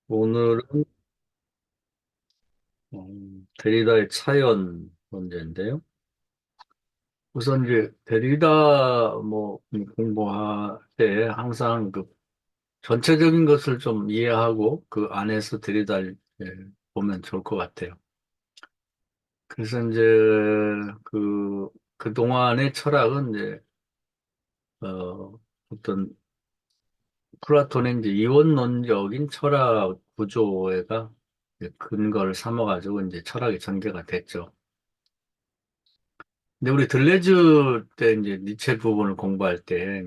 오늘은 데리다의 차이언 문제인데요. 우선 이제 데리다 뭐 공부할 때 항상 그 전체적인 것을 좀 이해하고 그 안에서 데리다를 보면 좋을 것 같아요. 그래서 이제 그동안의 철학은 이제 어떤 플라톤의 이제 이원론적인 철학 구조가 이제 근거를 삼아가지고 이제 철학이 전개가 됐죠. 근데 우리 들레즈 때 이제 니체 부분을 공부할 때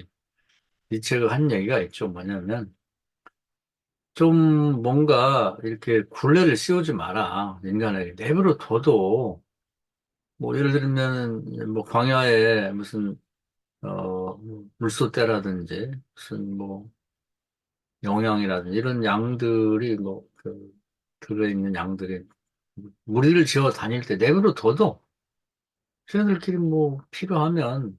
니체가 한 얘기가 있죠. 뭐냐면 좀 뭔가 이렇게 굴레를 씌우지 마라. 인간에게 내버려 둬도 뭐 예를 들면 뭐 광야에 무슨 물소떼라든지 무슨 뭐 영양이라든지 이런 양들이 뭐그 들어있는 양들이 무리를 지어 다닐 때 내버려 둬도 쟤네들끼리 뭐 필요하면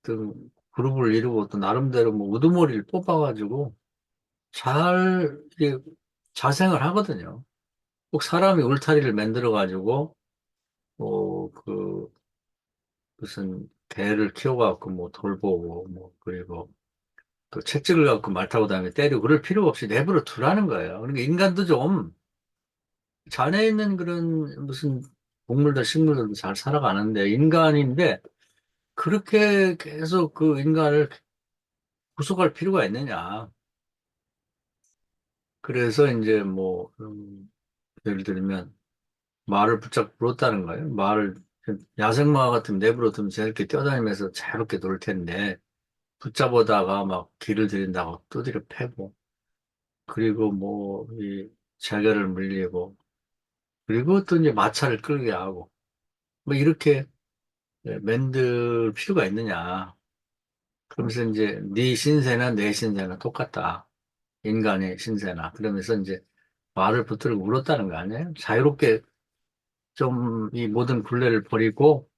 또 그룹을 이루고 또 나름대로 뭐 우두머리를 뽑아가지고 잘 이게 자생을 하거든요. 꼭 사람이 울타리를 만들어가지고 뭐그 무슨 개를 키워갖고 뭐 돌보고 뭐 그리고 또 채찍을 갖고 말 타고 다니며 때리고 그럴 필요가 없이 내버려 두라는 거예요. 그러니까 인간도 좀 잔해 있는 그런 무슨 동물들 식물들도 잘 살아가는데 인간인데 그렇게 계속 그 인간을 구속할 필요가 있느냐. 그래서 이제 뭐 예를 들면 말을 붙잡고 물었다는 거예요. 말을 야생마 같은 내버려 두면 저렇게 뛰어다니면서 자유롭게 놀 텐데 붙잡아다가 막 길을 들인다고 두드려 패고 그리고 뭐 이 재개를 물리고 그리고 또 이제 마차를 끌게 하고 뭐 이렇게 만들 필요가 있느냐. 그러면서 이제 네 신세나 내 신세나 똑같다. 인간의 신세나. 그러면서 이제 말을 붙들고 울었다는 거 아니에요? 자유롭게 좀 이 모든 굴레를 버리고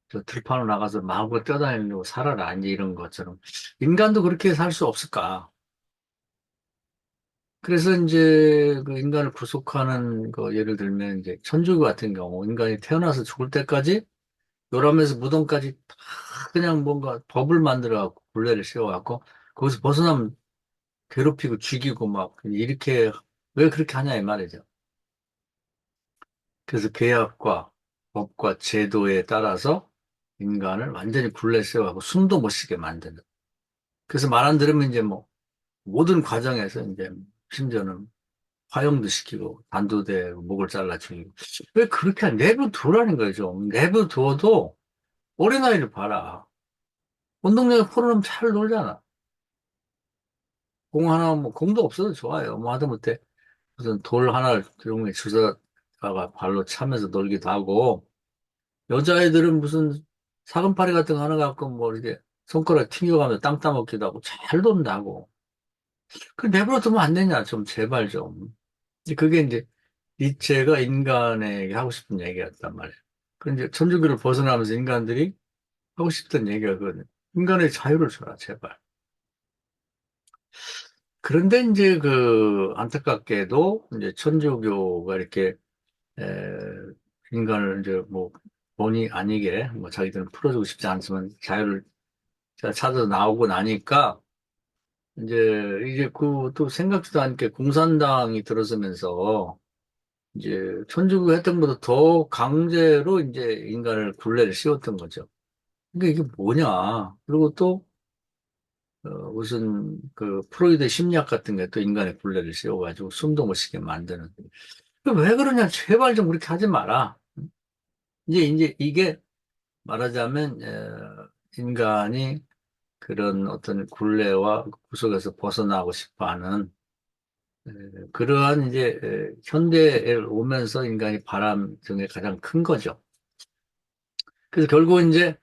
저 들판으로 나가서 마음껏 뛰어다니려고 살아라. 이제 이런 것처럼. 인간도 그렇게 살 수 없을까? 그래서 이제 그 인간을 구속하는 거 예를 들면 이제 천주교 같은 경우 인간이 태어나서 죽을 때까지 요람에서 무덤까지 다 그냥 뭔가 법을 만들어 갖고 굴레를 씌워 갖고 거기서 벗어나면 괴롭히고 죽이고 막 이렇게 왜 그렇게 하냐 이 말이죠. 그래서 계약과 법과 제도에 따라서 인간을 완전히 굴레 세워가고 숨도 못 쉬게 만드는. 그래서 말 안 들으면 이제 뭐 모든 과정에서 이제 심지어는 화형도 시키고 단두대 목을 잘라 죽이고. 왜 그렇게 내버 두라는 거죠. 내버 두어도 어린아이를 봐라. 운동장에 풀어놓으면 잘 놀잖아. 공 하나 뭐 공도 없어도 좋아요. 뭐 하다못해 무슨 돌 하나를 종에 주워다가 발로 차면서 놀기도 하고 여자애들은 무슨 사금파리 같은 거 하나 갖고 뭐 이렇게 손가락 튕겨가면서 땅 따먹기도 하고 잘 논다고. 그 내버려 두면 안 되냐, 좀, 제발 좀. 그게 이제 니체가 인간에게 하고 싶은 얘기였단 말이에요. 그 이제 천주교를 벗어나면서 인간들이 하고 싶던 얘기가 그 인간의 자유를 줘라, 제발. 그런데 이제 그 안타깝게도 이제 천주교가 이렇게 에, 인간을 이제 뭐 본의 아니게 뭐 자기들은 풀어주고 싶지 않지만 자유를 찾아서 나오고 나니까 이제 그 또 생각지도 않게 공산당이 들어서면서 이제 천주교 했던 것보다 더 강제로 이제 인간을 굴레를 씌웠던 거죠. 그러니까 이게 뭐냐? 그리고 또 무슨 그 프로이드 심리학 같은 게 또 인간의 굴레를 씌워가지고 숨도 못 쉬게 만드는. 왜 그러냐? 제발 좀 그렇게 하지 마라. 이제 이게 말하자면 인간이 그런 어떤 굴레와 구속에서 벗어나고 싶어하는 그러한 이제 현대에 오면서 인간이 바람 중에 가장 큰 거죠. 그래서 결국 이제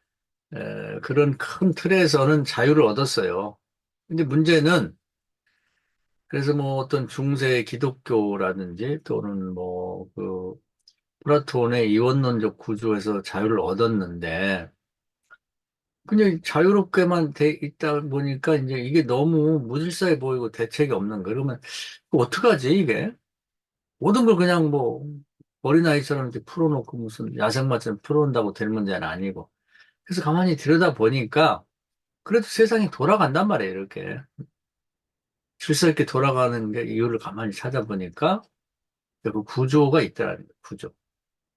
그런 큰 틀에서는 자유를 얻었어요. 근데 문제는 그래서 뭐 어떤 중세 기독교라든지 또는 뭐 그 플라톤의 이원론적 구조에서 자유를 얻었는데 그냥 자유롭게만 돼 있다 보니까 이제 이게 너무 무질서해 보이고 대책이 없는 거. 그러면 어떡하지, 이게? 모든 걸 그냥 뭐 어린아이처럼 이렇게 풀어놓고 무슨 야생마처럼 풀어온다고 될 문제는 아니고. 그래서 가만히 들여다 보니까 그래도 세상이 돌아간단 말이에요, 이렇게. 질서 있게 돌아가는 게 이유를 가만히 찾아보니까 그 구조가 있더라는 거예요, 구조.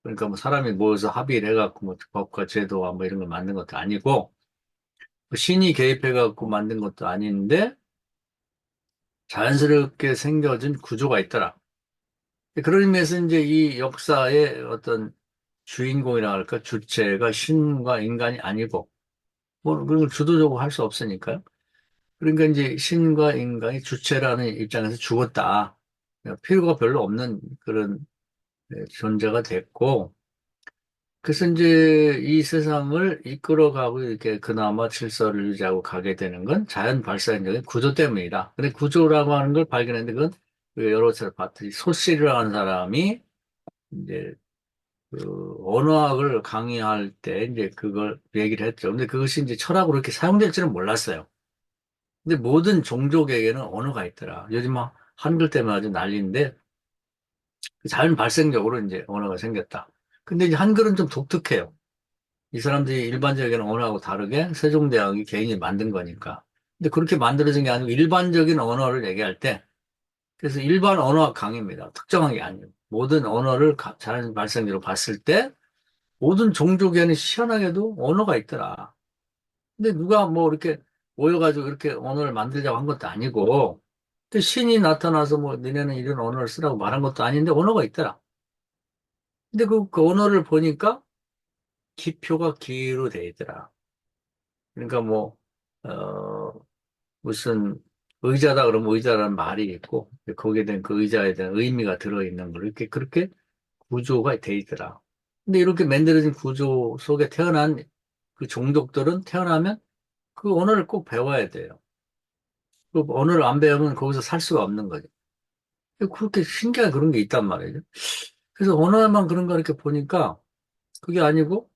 그러니까 뭐 사람이 모여서 합의를 해갖고 뭐 법과 제도와 뭐 이런 걸 만든 것도 아니고 뭐 신이 개입해갖고 만든 것도 아닌데 자연스럽게 생겨진 구조가 있더라. 그런 의미에서 이제 이 역사의 어떤 주인공이라 할까 주체가 신과 인간이 아니고 뭐 그런 걸 주도적으로 할 수 없으니까요. 그러니까 이제 신과 인간이 주체라는 입장에서 죽었다. 필요가 별로 없는 그런 존재가 됐고 그래서 이제 이 세상을 이끌어가고 이렇게 그나마 질서를 유지하고 가게 되는 건 자연 발생적인 구조 때문이다. 근데 구조라고 하는 걸 발견했는데 그건 우리가 여러 차례 봤듯이 소실이라고 하는 사람이 이제 그 언어학을 강의할 때 이제 그걸 얘기를 했죠. 근데 그것이 이제 철학으로 이렇게 사용될 줄은 몰랐어요. 근데 모든 종족에게는 언어가 있더라. 요즘 막 한글 때문에 아주 난리인데 자연 발생적으로 이제 언어가 생겼다. 근데 이제 한글은 좀 독특해요. 이 사람들이 일반적인 언어하고 다르게 세종대왕이 개인이 만든 거니까. 근데 그렇게 만들어진 게 아니고 일반적인 언어를 얘기할 때, 그래서 일반 언어학 강의입니다. 특정한 게 아니에요. 모든 언어를 자연 발생적으로 봤을 때, 모든 종족에는 희한하게도 언어가 있더라. 근데 누가 뭐 이렇게 모여가지고 이렇게 언어를 만들자고 한 것도 아니고, 또 신이 나타나서 뭐 너네는 이런 언어를 쓰라고 말한 것도 아닌데 언어가 있더라. 근데 그 언어를 보니까 기표가 기로 돼 있더라. 그러니까 뭐, 어, 무슨 의자다 그러면 의자라는 말이 있고 거기에 대한 그 의자에 대한 의미가 들어있는 걸 이렇게 그렇게 구조가 돼 있더라. 근데 이렇게 만들어진 구조 속에 태어난 그 종족들은 태어나면 그 언어를 꼭 배워야 돼요. 그 언어를 안 배우면 거기서 살 수가 없는 거죠. 그렇게 신기한 그런 게 있단 말이죠. 그래서 언어만 그런 거 이렇게 보니까 그게 아니고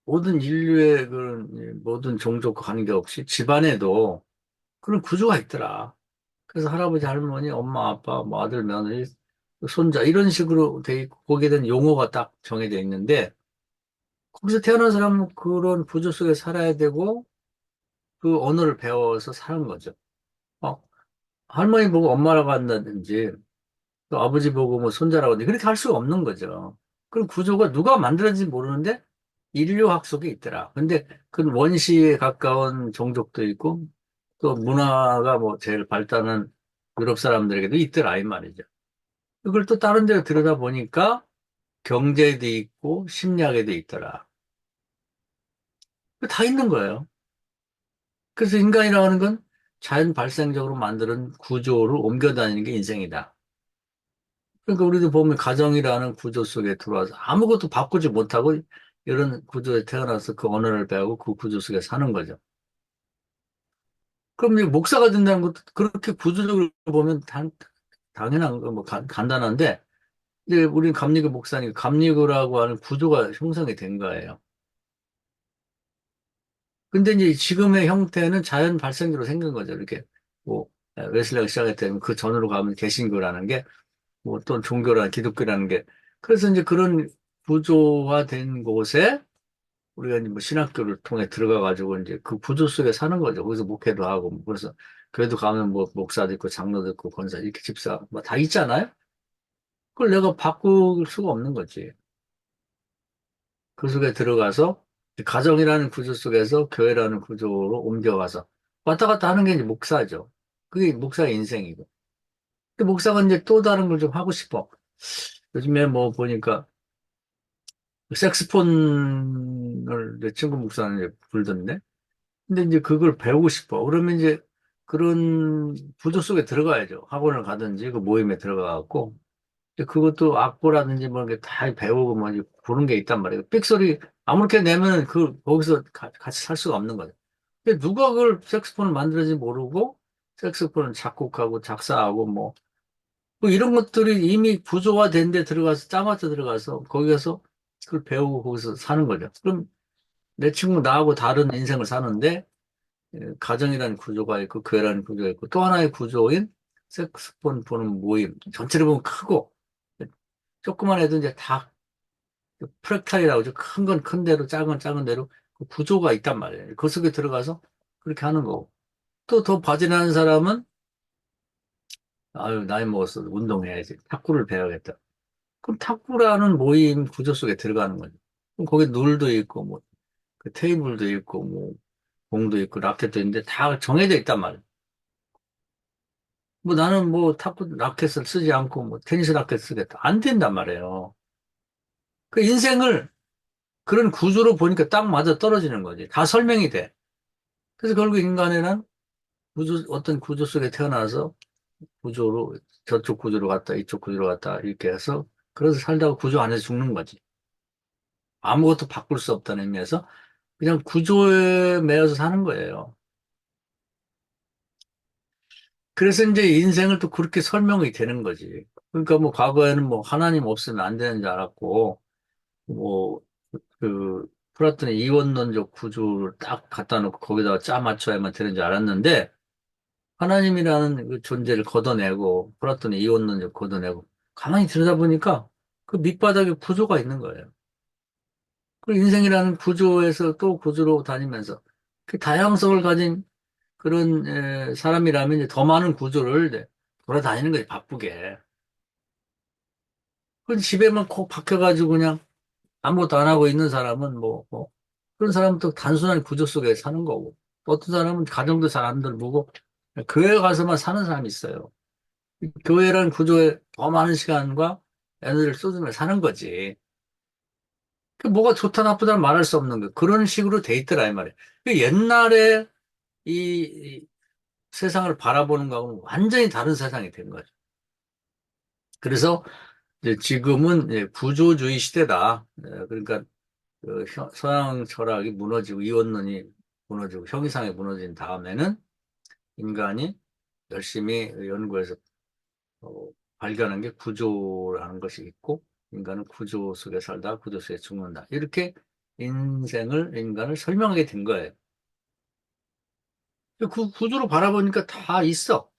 모든 인류의 그런 모든 종족과 관계없이 집안에도 그런 구조가 있더라. 그래서 할아버지, 할머니, 엄마, 아빠, 뭐 아들, 며느리, 손자 이런 식으로 돼 있고 거기에 대한 용어가 딱 정해져 있는데 거기서 태어난 사람은 그런 구조 속에 살아야 되고 그 언어를 배워서 사는 거죠. 어, 할머니 보고 엄마라고 한다든지 또 아버지 보고 뭐 손자라고 하든지 그렇게 할 수가 없는 거죠. 그런 구조가 누가 만들었는지 모르는데 인류학 속에 있더라. 근데 그 원시에 가까운 종족도 있고 또 문화가 뭐 제일 발달한 유럽 사람들에게도 있더라 이 말이죠. 그걸 또 다른 데 들여다보니까 경제에도 있고 심리학에도 있더라. 다 있는 거예요. 그래서 인간이라고 하는 건 자연 발생적으로 만드는 구조를 옮겨다니는 게 인생이다. 그러니까 우리도 보면 가정이라는 구조 속에 들어와서 아무것도 바꾸지 못하고 이런 구조에 태어나서 그 언어를 배우고 그 구조 속에 사는 거죠. 그럼 이 목사가 된다는 것도 그렇게 구조적으로 보면 당연한 거, 뭐 간단한데 이제 우리는 감리교 목사니까 감리교라고 하는 구조가 형성이 된 거예요. 근데 이제 지금의 형태는 자연 발생적으로 생긴 거죠. 이렇게 뭐 웨슬리가 시작했다면 그 전으로 가면 개신교라는 게 뭐 또 종교라는 기독교라는 게 그래서 이제 그런 구조화된 곳에 우리가 이제 뭐 신학교를 통해 들어가 가지고 이제 그 구조 속에 사는 거죠. 거기서 목회도 하고 뭐 그래서 교회도 가면 뭐 목사도 있고 장로도 있고 권사 이렇게 집사 뭐 다 있잖아요. 그걸 내가 바꿀 수가 없는 거지. 그 속에 들어가서 가정이라는 구조 속에서 교회라는 구조로 옮겨가서 왔다 갔다 하는 게 이제 목사죠. 그게 목사의 인생이고. 근데 목사가 이제 또 다른 걸 좀 하고 싶어. 요즘에 뭐 보니까 색스폰을 내 친구 목사는 이제 불던데. 근데 이제 그걸 배우고 싶어. 그러면 이제 그런 구조 속에 들어가야죠. 학원을 가든지 그 모임에 들어가갖고 그것도 악보라든지 뭐 이렇게 다 배우고 뭐 이제 그런 게 있단 말이에요. 삑소리 아무렇게 내면 그 거기서 같이 살 수가 없는 거죠. 근데 누가 그걸 색스폰을 만들었는지 모르고 색스폰을 작곡하고 작사하고 뭐 이런 것들이 이미 구조화된 데 들어가서 짜맞춰 들어가서 거기서 그걸 배우고 거기서 사는 거죠. 그럼 내 친구 나하고 다른 인생을 사는데 가정이라는 구조가 있고 교회라는 구조가 있고 또 하나의 구조인 색소폰 부는 모임 전체를 보면 크고 조그만 애도 이제 다 프랙탈이라고 하죠. 큰 건 큰 대로 작은 건 작은 대로 그 구조가 있단 말이에요. 그 속에 들어가서 그렇게 하는 거고 또 더 바지런한 사람은 아유 나이 먹었어 운동해야지 탁구를 배워야겠다. 그럼 탁구라는 모임 구조 속에 들어가는 거죠. 그럼 거기 룰도 있고 뭐 그 테이블도 있고 뭐 공도 있고 라켓도 있는데 다 정해져 있단 말이에요. 뭐 나는 뭐 탁구 라켓을 쓰지 않고 뭐 테니스 라켓 쓰겠다. 안 된단 말이에요. 그 인생을 그런 구조로 보니까 딱 맞아 떨어지는 거지. 다 설명이 돼. 그래서 결국 인간에는 구조, 어떤 구조 속에 태어나서 구조로 저쪽 구조로 갔다 이쪽 구조로 갔다 이렇게 해서 그래서 살다가 구조 안에서 죽는 거지. 아무것도 바꿀 수 없다는 의미에서 그냥 구조에 매여서 사는 거예요. 그래서 이제 인생을 또 그렇게 설명이 되는 거지. 그러니까 뭐 과거에는 뭐 하나님 없으면 안 되는 줄 알았고 뭐, 그, 플라톤의 이원론적 구조를 딱 갖다 놓고 거기다가 짜 맞춰야만 되는 줄 알았는데, 하나님이라는 그 존재를 걷어내고, 플라톤의 이원론적 걷어내고, 가만히 들여다보니까 그 밑바닥에 구조가 있는 거예요. 그 인생이라는 구조에서 또 구조로 다니면서, 그 다양성을 가진 그런 사람이라면 이제 더 많은 구조를 돌아다니는 거지, 바쁘게. 그 집에만 콕 박혀가지고 그냥 아무것도 안 하고 있는 사람은 그런 사람은 또 단순한 구조 속에 사는 거고, 또 어떤 사람은 가정도 잘 안 돌보고, 교회 가서만 사는 사람이 있어요. 이 교회라는 구조에 더 많은 시간과 에너지를 쏟으며 사는 거지. 그 뭐가 좋다 나쁘다 말할 수 없는 거. 그런 식으로 돼 있더라, 이 말이에요. 그 옛날에 이 세상을 바라보는 거하고는 완전히 다른 세상이 된 거죠. 그래서 이제 지금은 이제 구조주의 시대다. 그러니까 그 서양 철학이 무너지고 이원론이 무너지고 형이상이 무너진 다음에는 인간이 열심히 연구해서 발견한 게 구조라는 것이 있고 인간은 구조 속에 살다 구조 속에 죽는다. 이렇게 인간을 설명하게 된 거예요. 그 구조로 바라보니까 다 있어.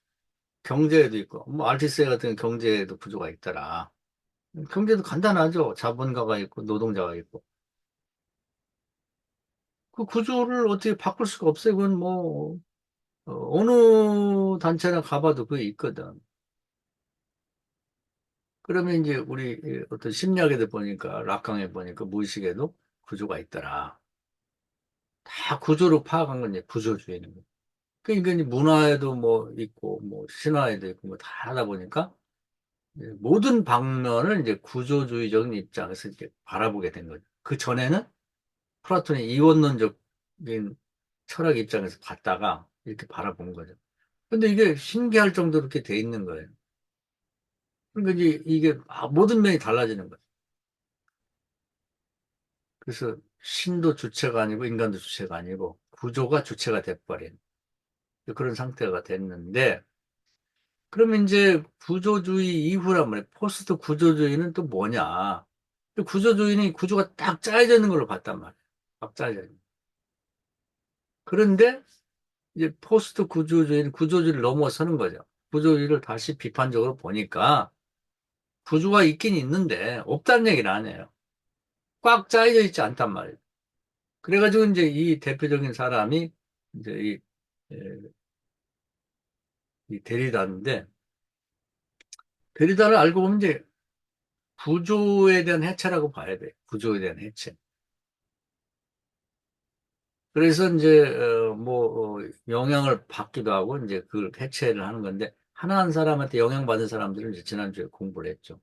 경제에도 있고, 뭐 알티세 같은 경제에도 구조가 있더라. 경제도 간단하죠. 자본가가 있고 노동자가 있고. 그 구조를 어떻게 바꿀 수가 없어요. 그건 뭐 어느 단체나 가봐도 그게 있거든. 그러면 이제 우리 어떤 심리학에도 보니까, 락강에 보니까 무의식에도 구조가 있더라. 다 구조로 파악한 건 이제 구조주의는 거예요. 그러니까 이제 문화에도 뭐 있고, 뭐 신화에도 있고, 뭐 다 하다 보니까 이제 모든 방면을 이제 구조주의적인 입장에서 이제 바라보게 된 거죠. 그 전에는 플라톤의 이원론적인 철학 입장에서 봤다가 이렇게 바라본 거죠. 근데 이게 신기할 정도로 이렇게 돼 있는 거예요. 그러니까 이제 이게 모든 면이 달라지는 거예요. 그래서 신도 주체가 아니고 인간도 주체가 아니고 구조가 주체가 돼버린 그런 상태가 됐는데 그러면 이제 구조주의 이후란 말이에요. 포스트 구조주의는 또 뭐냐? 구조주의는 구조가 딱 짜여져 있는 걸로 봤단 말이에요. 딱 짜여져 있는. 그런데 이제 포스트 구조주의는 구조주의를 넘어서는 거죠. 구조주의를 다시 비판적으로 보니까 구조가 있긴 있는데 없다는 얘기는 아니에요. 꽉 짜여져 있지 않단 말이에요. 그래가지고 이제 이 대표적인 사람이 이제 에, 이 데리다인데 데리다를 알고 보면 이제 구조에 대한 해체라고 봐야 돼. 구조에 대한 해체. 그래서 이제 영향을 받기도 하고 이제 그걸 해체를 하는 건데 하나 한 사람한테 영향받은 사람들은 이제 지난주에 공부를 했죠.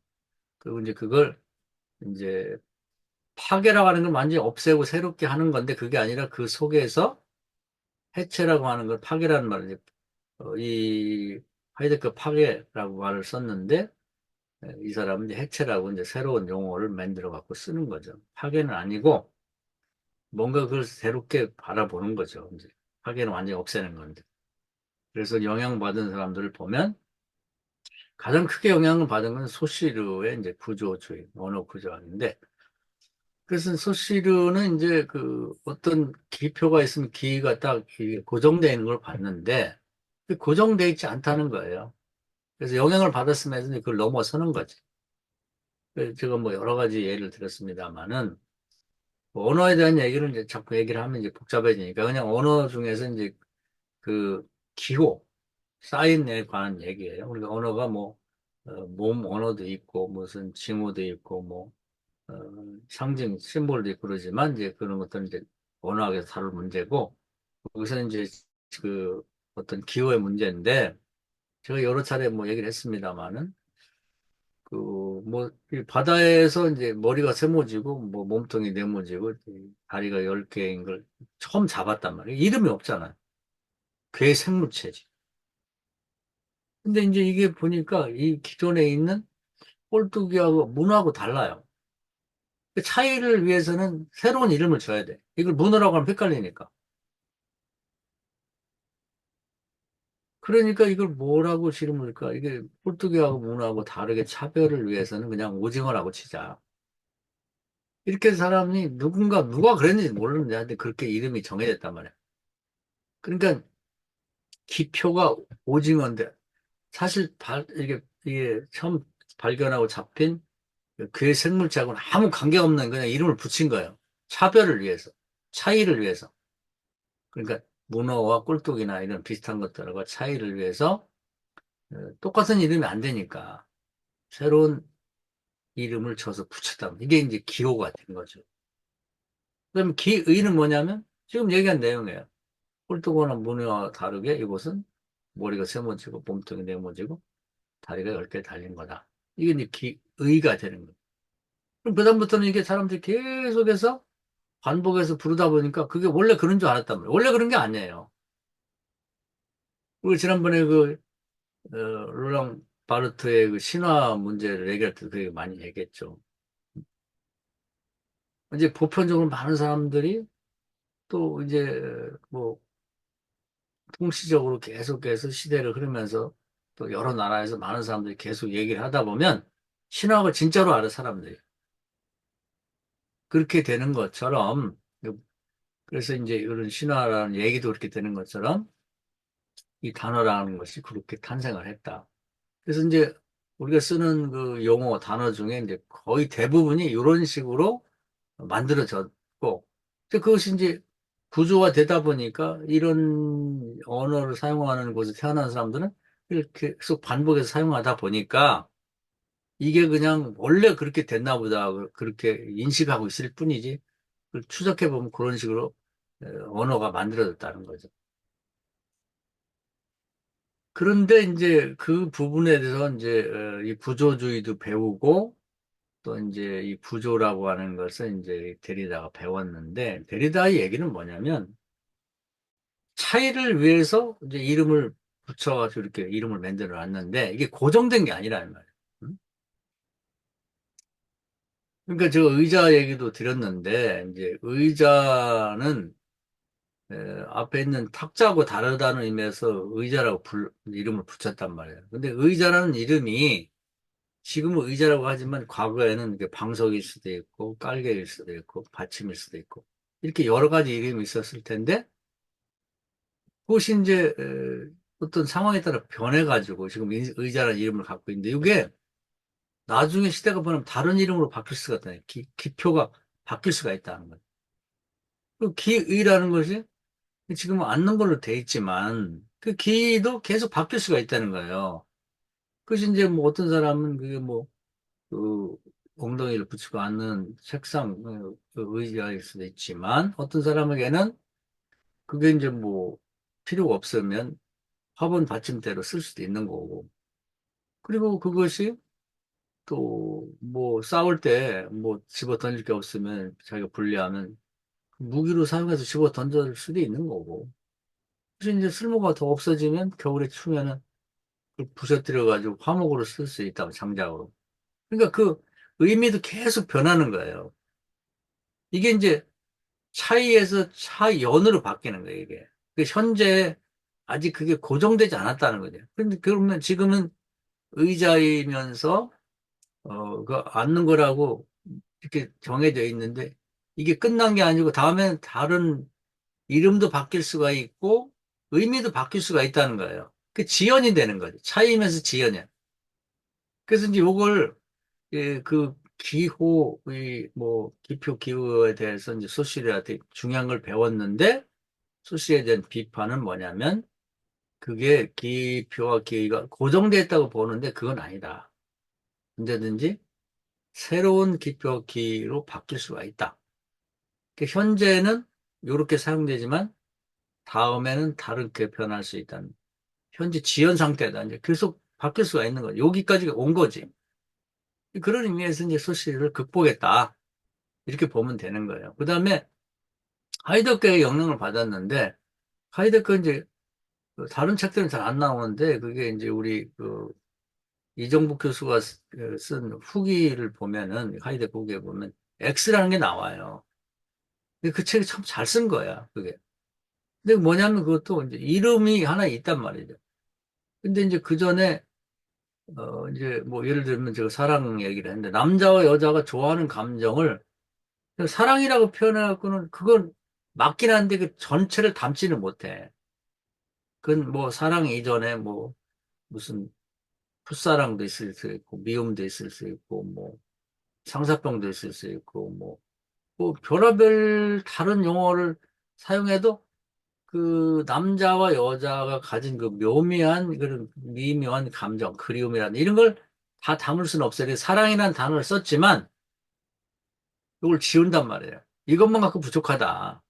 그리고 이제 그걸 이제 파괴라고 하는 건 완전히 없애고 새롭게 하는 건데 그게 아니라 그 속에서 해체라고 하는 걸 파괴라는 말을 이제 이 하이데크 파괴라고 말을 썼는데 이 사람은 이제 해체라고 이제 새로운 용어를 만들어 갖고 쓰는 거죠. 파괴는 아니고 뭔가 그걸 새롭게 바라보는 거죠. 이제 파괴는 완전히 없애는 건데. 그래서 영향받은 사람들을 보면 가장 크게 영향을 받은 건 소시르의 이제 구조주의, 언어 구조학인데 그래서 소시르는 이제 그 어떤 기표가 있으면 기가 딱 이게 고정되어 있는 걸 봤는데 그게 고정되어 있지 않다는 거예요. 그래서 영향을 받았으면서 그걸 넘어서는 거지. 그래서 제가 뭐 여러 가지 예를 들었습니다만은 뭐 언어에 대한 얘기를 이제 자꾸 얘기를 하면 이제 복잡해지니까 그냥 언어 중에서 이제 그 기호, 사인에 관한 얘기예요. 우리가 언어가 뭐 몸 언어도 있고 무슨 징후도 있고 뭐 어, 상징, 심볼도 있고 그러지만 이제 그런 것들은 이제 언어학에서 다룰 문제고 거기서 이제 그 어떤 기호의 문제인데 제가 여러 차례 뭐 얘기를 했습니다마는 그 뭐 바다에서 이제 머리가 세모지고 뭐 몸통이 네모지고 다리가 10개인 걸 처음 잡았단 말이에요. 이름이 없잖아요. 괴 생물체지. 근데 이제 이게 보니까 이 기존에 있는 꼴뚜기하고 문어하고 달라요. 그 차이를 위해서는 새로운 이름을 줘야 돼. 이걸 문어라고 하면 헷갈리니까. 그러니까 이걸 뭐라고 이름을까? 이게 꼴뚜기하고 문어하고 다르게 차별을 위해서는 그냥 오징어라고 치자. 이렇게 사람이 누가 그랬는지 모르는데 하여튼 그렇게 이름이 정해졌단 말이야. 그러니까 기표가 오징어인데 사실 이게 처음 발견하고 잡힌 그 생물체하고는 아무 관계없는 그냥 이름을 붙인 거예요. 차별을 위해서. 차이를 위해서. 그러니까 문어와 꿀뚝이나 이런 비슷한 것들과 차이를 위해서 똑같은 이름이 안 되니까 새로운 이름을 줘서 붙였다. 이게 이제 기호가 된 거죠. 그럼 기의는 뭐냐면 지금 얘기한 내용이에요. 꿀뚝거나 문어와 다르게 이곳은 머리가 세모지고 몸통이 네모지고 다리가 10개 달린 거다. 이게 이제 기의가 되는 거예요. 그럼 그다음부터는 이게 사람들이 계속해서 반복해서 부르다 보니까 그게 원래 그런 줄 알았단 말이에요. 원래 그런 게 아니에요. 우리 지난번에 로랑 바르트의 그 신화 문제를 얘기할 때 되게 많이 얘기했죠. 이제 보편적으로 많은 사람들이 또 이제 뭐 통시적으로 계속해서 시대를 흐르면서 또 여러 나라에서 많은 사람들이 계속 얘기를 하다 보면 신화가 진짜로 알아, 사람들이. 그렇게 되는 것처럼, 그래서 이제 이런 신화라는 얘기도 그렇게 되는 것처럼 이 단어라는 것이 그렇게 탄생을 했다. 그래서 이제 우리가 쓰는 그 용어, 단어 중에 이제 거의 대부분이 이런 식으로 만들어졌고, 이제 그것이 이제 구조화 되다 보니까 이런 언어를 사용하는 곳에 태어난 사람들은 이렇게 계속 반복해서 사용하다 보니까 이게 그냥 원래 그렇게 됐나 보다. 그렇게 인식하고 있을 뿐이지. 추적해 보면 그런 식으로 언어가 만들어졌다는 거죠. 그런데 이제 그 부분에 대해서 이제 이 구조주의도 배우고 또 이제 이 구조라고 하는 것을 이제 데리다가 배웠는데 데리다의 얘기는 뭐냐면 차이를 위해서 이제 이름을 붙여가지고 이렇게 이름을 만들어 놨는데 이게 고정된 게 아니라는 말이에요. 응? 그러니까 저 의자 얘기도 드렸는데 이제 의자는 앞에 있는 탁자하고 다르다는 의미에서 의자라고 이름을 붙였단 말이에요. 근데 의자라는 이름이 지금은 의자라고 하지만 과거에는 이게 방석일 수도 있고 깔개일 수도 있고 받침일 수도 있고 이렇게 여러 가지 이름이 있었을 텐데 그것이 이제 어떤 상황에 따라 변해가지고 지금 의자라는 이름을 갖고 있는데 이게 나중에 시대가 변하면 다른 이름으로 바뀔 수가 있다. 기표가 바뀔 수가 있다는 거예요. 그 기의라는 것이 지금은 앉는 걸로 돼 있지만 그 기도 계속 바뀔 수가 있다는 거예요. 그것이 이제 뭐 어떤 사람은 그게 뭐 그 엉덩이를 붙이고 앉는 책상, 그 의자일 수도 있지만 어떤 사람에게는 그게 이제 뭐 필요가 없으면 화분 받침대로 쓸 수도 있는 거고. 그리고 그것이 또 뭐 싸울 때 뭐 집어 던질 게 없으면 자기가 불리하면 무기로 사용해서 집어 던질 수도 있는 거고. 그래서 이제 쓸모가 더 없어지면 겨울에 추우면은 그걸 부서뜨려 가지고 화목으로 쓸 수 있다고 장작으로. 그러니까 그 의미도 계속 변하는 거예요. 이게 이제 차이에서 차연으로 바뀌는 거예요, 이게. 그 현재 아직 그게 고정되지 않았다는 거죠. 그런데 그러면 지금은 의자이면서 그 앉는 거라고 이렇게 정해져 있는데 이게 끝난 게 아니고 다음에는 다른 이름도 바뀔 수가 있고 의미도 바뀔 수가 있다는 거예요. 그 지연이 되는 거죠. 차이면서 지연이야. 그래서 이제 요걸 예, 그 기호, 뭐 기표 기호에 대해서 이제 소실이한테 중요한 걸 배웠는데 소실에 대한 비판은 뭐냐면 그게 기표와 기가 고정되어 있다고 보는데 그건 아니다. 언제든지 새로운 기표 기로 바뀔 수가 있다. 그 현재는 이렇게 사용되지만 다음에는 다르게 변할 수 있다는 현재 지연 상태다. 이제 계속 바뀔 수가 있는 거죠. 여기까지 온 거지. 그런 의미에서 이제 소실을 극복했다. 이렇게 보면 되는 거예요. 그 다음에 하이데거의 영향을 받았는데 하이데거 이제 그 다른 책들은 잘 안 나오는데 그게 이제 우리 그 이정복 교수가 쓴 후기를 보면은 하이데거 후기에 보면 X라는 게 나와요. 근데 그 책이 참 잘 쓴 거야. 그게. 근데 뭐냐면 그것도 이제 이름이 하나 있단 말이죠. 근데 이제 그 전에 이제 뭐 예를 들면 제가 사랑 얘기를 했는데 남자와 여자가 좋아하는 감정을 사랑이라고 표현해갖고는 그건 맞긴 한데 그 전체를 담지는 못해. 그건 뭐 사랑 이전에 뭐 무슨 풋사랑도 있을 수 있고 미움도 있을 수 있고 뭐 상사병도 있을 수 있고 뭐 별의별 다른 용어를 사용해도 그 남자와 여자가 가진 그 묘미한 그런 미묘한 감정, 그리움이라는 이런 걸 다 담을 수는 없어요. 그래서 사랑이라는 단어를 썼지만 이걸 지운단 말이에요. 이것만 갖고 부족하다.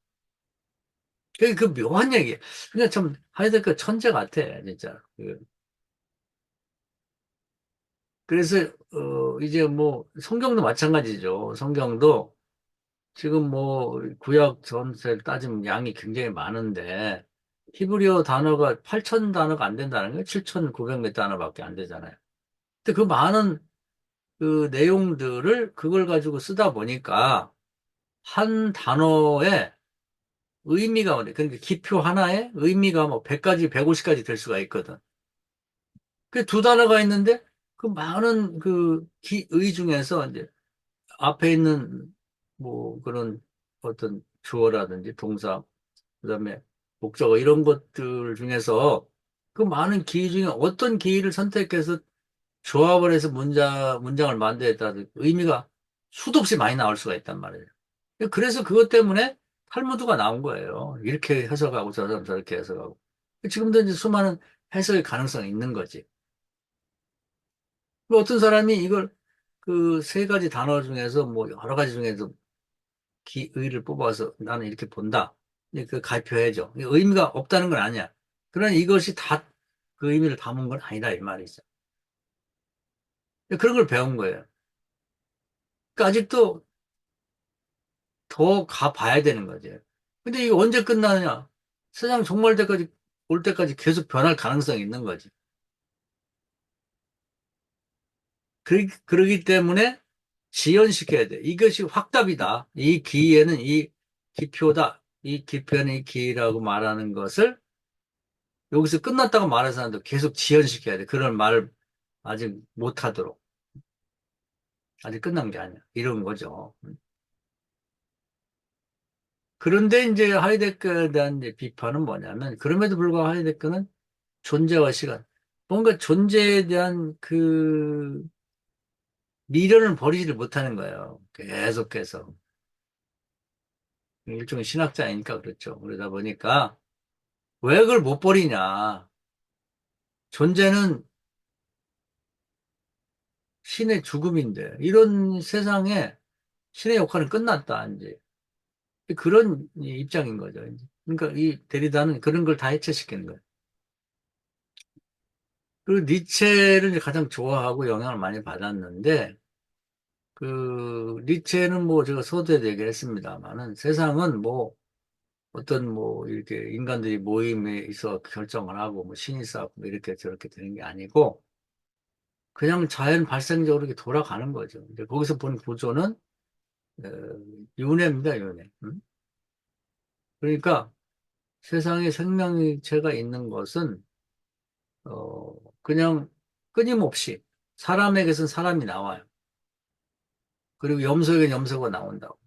그 묘한 얘기예요. 그냥 참 하이데거 천재 같아, 진짜. 그래서 이제 뭐 성경도 마찬가지죠. 성경도 지금 뭐 구약 전체를 따지면 양이 굉장히 많은데 히브리어 단어가 8천 단어가 안 된다는 거예요. 7,900 몇 단어밖에 안 되잖아요. 근데 그 많은 그 내용들을 그걸 가지고 쓰다 보니까 한 단어에 의미가 그러니까 기표 하나에 의미가 뭐 100가지, 150가지 될 수가 있거든. 그 두 단어가 있는데 그 많은 그 의 중에서 이제 앞에 있는 뭐 그런 어떤 주어라든지 동사, 그다음에 목적어 이런 것들 중에서 그 많은 기의 중에 어떤 기의를 선택해서 조합을 해서 문장을 만들어야 따라 의미가 수도 없이 많이 나올 수가 있단 말이에요. 그래서 그것 때문에 탈무드가 나온 거예요. 이렇게 해석하고 저 사람 저렇게 해석하고. 지금도 이제 수많은 해석의 가능성이 있는 거지. 뭐 어떤 사람이 이걸 그 세 가지 단어 중에서 뭐 여러 가지 중에서 기의를 뽑아서 나는 이렇게 본다. 그 가입표해줘. 의미가 없다는 건 아니야. 그러나 이것이 다 그 의미를 담은 건 아니다 이 말이죠. 그런 걸 배운 거예요. 그러니까 아직도 더 가봐야 되는 거죠. 근데 이게 언제 끝나느냐? 세상 종말 때까지 올 때까지 계속 변할 가능성이 있는 거지. 그러기 때문에 지연시켜야 돼. 이것이 확답이다. 이 기에는 이 기표다. 이 기표는 이 기라고 말하는 것을 여기서 끝났다고 말하는 사람도 계속 지연시켜야 돼. 그런 말을 아직 못하도록. 아직 끝난 게 아니야. 이런 거죠. 그런데 이제 하이데거에 대한 이제 비판은 뭐냐면, 그럼에도 불구하고 하이데거는 존재와 시간. 뭔가 존재에 대한 그 미련을 버리지를 못하는 거예요. 계속해서. 일종의 신학자이니까 그렇죠. 그러다 보니까 왜 그걸 못 버리냐. 존재는 신의 죽음인데, 이런 세상에 신의 역할은 끝났다, 이제. 그런 입장인 거죠. 이제. 그러니까 이 데리다는 그런 걸 다 해체시키는 거예요. 그리고 니체를 이제 가장 좋아하고 영향을 많이 받았는데, 그, 니체는 뭐 제가 서두에도 얘기를 했습니다만은 세상은 뭐 어떤 뭐 이렇게 인간들이 모임에 있어 결정을 하고 뭐 신이 쌓고 뭐 이렇게 저렇게 되는 게 아니고 그냥 자연 발생적으로 이렇게 돌아가는 거죠. 이제 거기서 본 구조는 어, 윤회입니다, 윤회. 음? 그러니까 세상에 생명체가 있는 것은 그냥 끊임없이 사람에게선 사람이 나와요. 그리고 염소에겐 염소가 나온다고.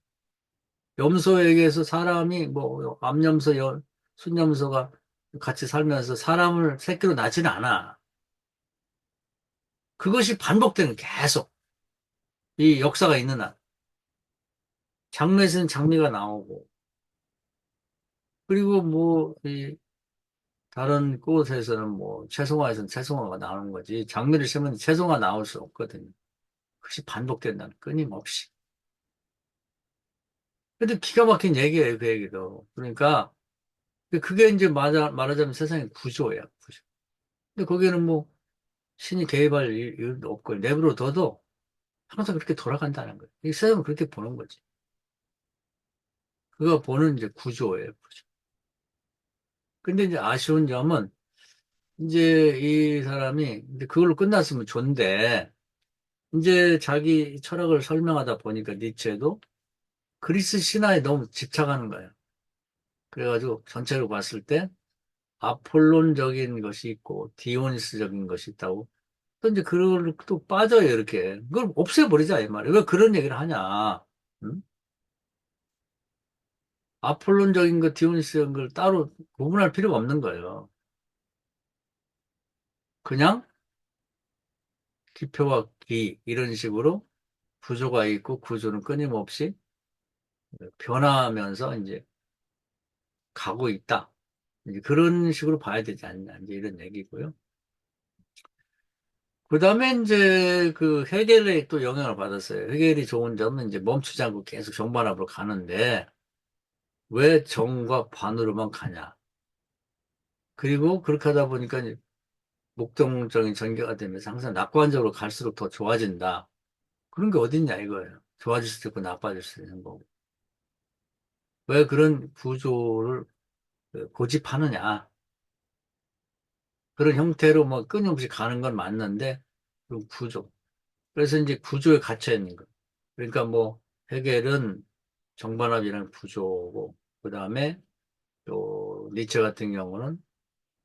염소에게서 사람이 뭐 암염소, 순염소가 같이 살면서 사람을 새끼로 낳지는 않아. 그것이 반복되는 계속 이 역사가 있는 한 장미에서는 장미가 나오고 그리고 뭐 이 다른 꽃에서는 뭐 채송화에서는 채송화가 나오는 거지 장미를 심으면 채송화 나올 수 없거든요. 그것이 반복된다는 끊임없이. 근데 기가 막힌 얘기예요, 그 얘기도. 그러니까 그게 이제 말하자면 세상의 구조예요, 구조. 근데 거기에는 뭐 신이 개입할 일도 없고 내버려둬도 항상 그렇게 돌아간다는 거예요. 이 세상은 그렇게 보는 거지. 그거 보는 이제 구조예요, 구조. 근데 이제 아쉬운 점은 이제 이 사람이 이제 그걸로 끝났으면 좋은데 이제 자기 철학을 설명하다 보니까 니체도 그리스 신화에 너무 집착하는 거예요. 그래가지고 전체를 봤을 때 아폴론적인 것이 있고 디오니스적인 것이 있다고. 또 이제 그걸 또 빠져요, 이렇게. 그걸 없애버리자, 이 말이에요. 왜 그런 얘기를 하냐. 응? 아폴론적인 것, 디오니스적인 걸 따로 구분할 필요가 없는 거예요. 그냥 기표와 기, 이런 식으로 구조가 있고 구조는 끊임없이 변화하면서 이제 가고 있다. 이제 그런 식으로 봐야 되지 않냐. 이제 이런 얘기고요. 그 다음에 이제 그 헤겔의 또 영향을 받았어요. 헤겔이 좋은 점은 이제 멈추지 않고 계속 정반합으로 가는데 왜 정과 반으로만 가냐. 그리고 그렇게 하다 보니까 이제 목적적인 전개가 되면서 항상 낙관적으로 갈수록 더 좋아진다. 그런 게 어딨냐 이거예요. 좋아질 수도 있고 나빠질 수도 있는 거고. 왜 그런 구조를 고집하느냐. 그런 형태로 뭐 끊임없이 가는 건 맞는데 그 구조. 그래서 이제 구조에 갇혀 있는 거. 그러니까 뭐 헤겔은 정반합이라는 구조고 그다음에 또 니체 같은 경우는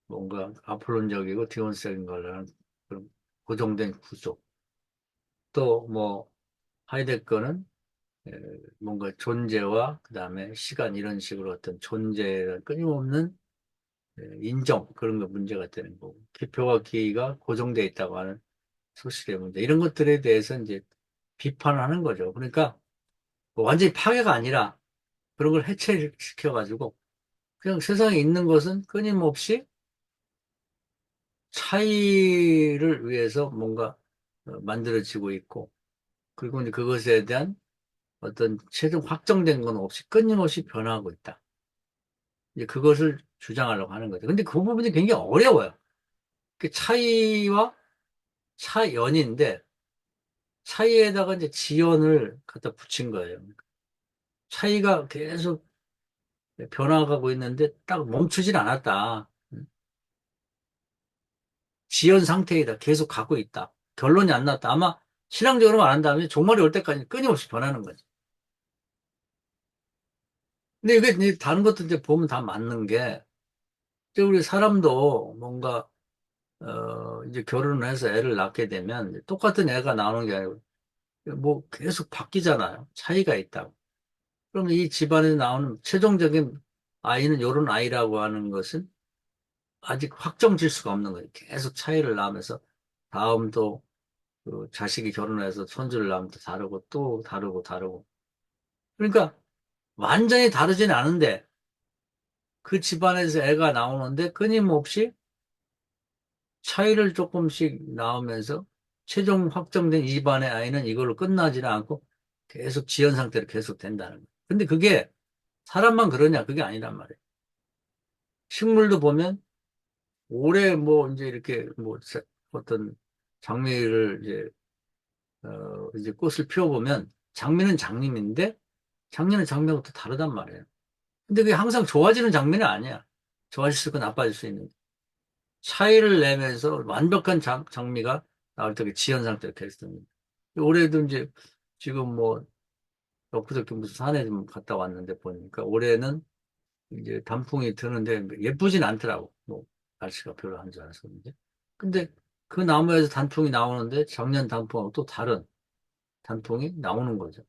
뭔가 아폴론적이고 디온적인 거라는 그런 고정된 구조. 또 뭐 하이데거는 에, 뭔가 존재와 그다음에 시간 이런 식으로 어떤 존재의 끊임없는 인정 그런 거 문제가 되는 거고 기표와 기가 고정돼 있다고 하는 소실의 문제 이런 것들에 대해서 이제 비판을 하는 거죠. 그러니까 뭐 완전히 파괴가 아니라 그런 걸 해체시켜가지고 그냥 세상에 있는 것은 끊임없이 차이를 위해서 뭔가 만들어지고 있고 그리고 이제 그것에 대한 어떤 최종 확정된 건 없이 끊임없이 변화하고 있다. 이제 그것을 주장하려고 하는 거죠. 근데 그 부분이 굉장히 어려워요. 그 차이와 차연인데 차이에다가 이제 지연을 갖다 붙인 거예요. 차이가 계속 변화가고 있는데 딱 멈추질 않았다. 지연 상태이다. 계속 가고 있다. 결론이 안 났다. 아마 신앙적으로 말한다면 종말이 올 때까지 끊임없이 변하는 거지. 근데 이게 이제 다른 것도 이제 보면 다 맞는 게, 이제 우리 사람도 뭔가, 이제 결혼을 해서 애를 낳게 되면 똑같은 애가 나오는 게 아니고, 뭐 계속 바뀌잖아요. 차이가 있다고. 그러면 이 집안에 나오는 최종적인 아이는 요런 아이라고 하는 것은 아직 확정질 수가 없는 거예요. 계속 차이를 나면서 다음 또 그 자식이 결혼해서 손주를 낳으면 또 다르고 또 다르고 다르고. 그러니까 완전히 다르진 않은데 그 집안에서 애가 나오는데 끊임없이 차이를 조금씩 나오면서 최종 확정된 이 집안의 아이는 이걸로 끝나지는 않고 계속 지연 상태로 계속 된다는 거예요. 근데 그게 사람만 그러냐? 그게 아니란 말이에요. 식물도 보면 올해 뭐 이제 이렇게 뭐 어떤 장미를 이제 이제 꽃을 피워보면 장미는 장미인데 장미는 장미하고 또 다르단 말이에요. 근데 그게 항상 좋아지는 장미는 아니야. 좋아질 수 있고 나빠질 수 있는. 차이를 내면서 완벽한 장미가 나올 때 지연 상태로 됐습니다. 올해도 이제 지금 뭐 엊그저께 무슨 산에 좀 갔다 왔는데 보니까 올해는 이제 단풍이 드는데 예쁘진 않더라고. 뭐 날씨가 별로 안 좋아서 그런지. 근데 그 나무에서 단풍이 나오는데 작년 단풍하고 또 다른 단풍이 나오는 거죠.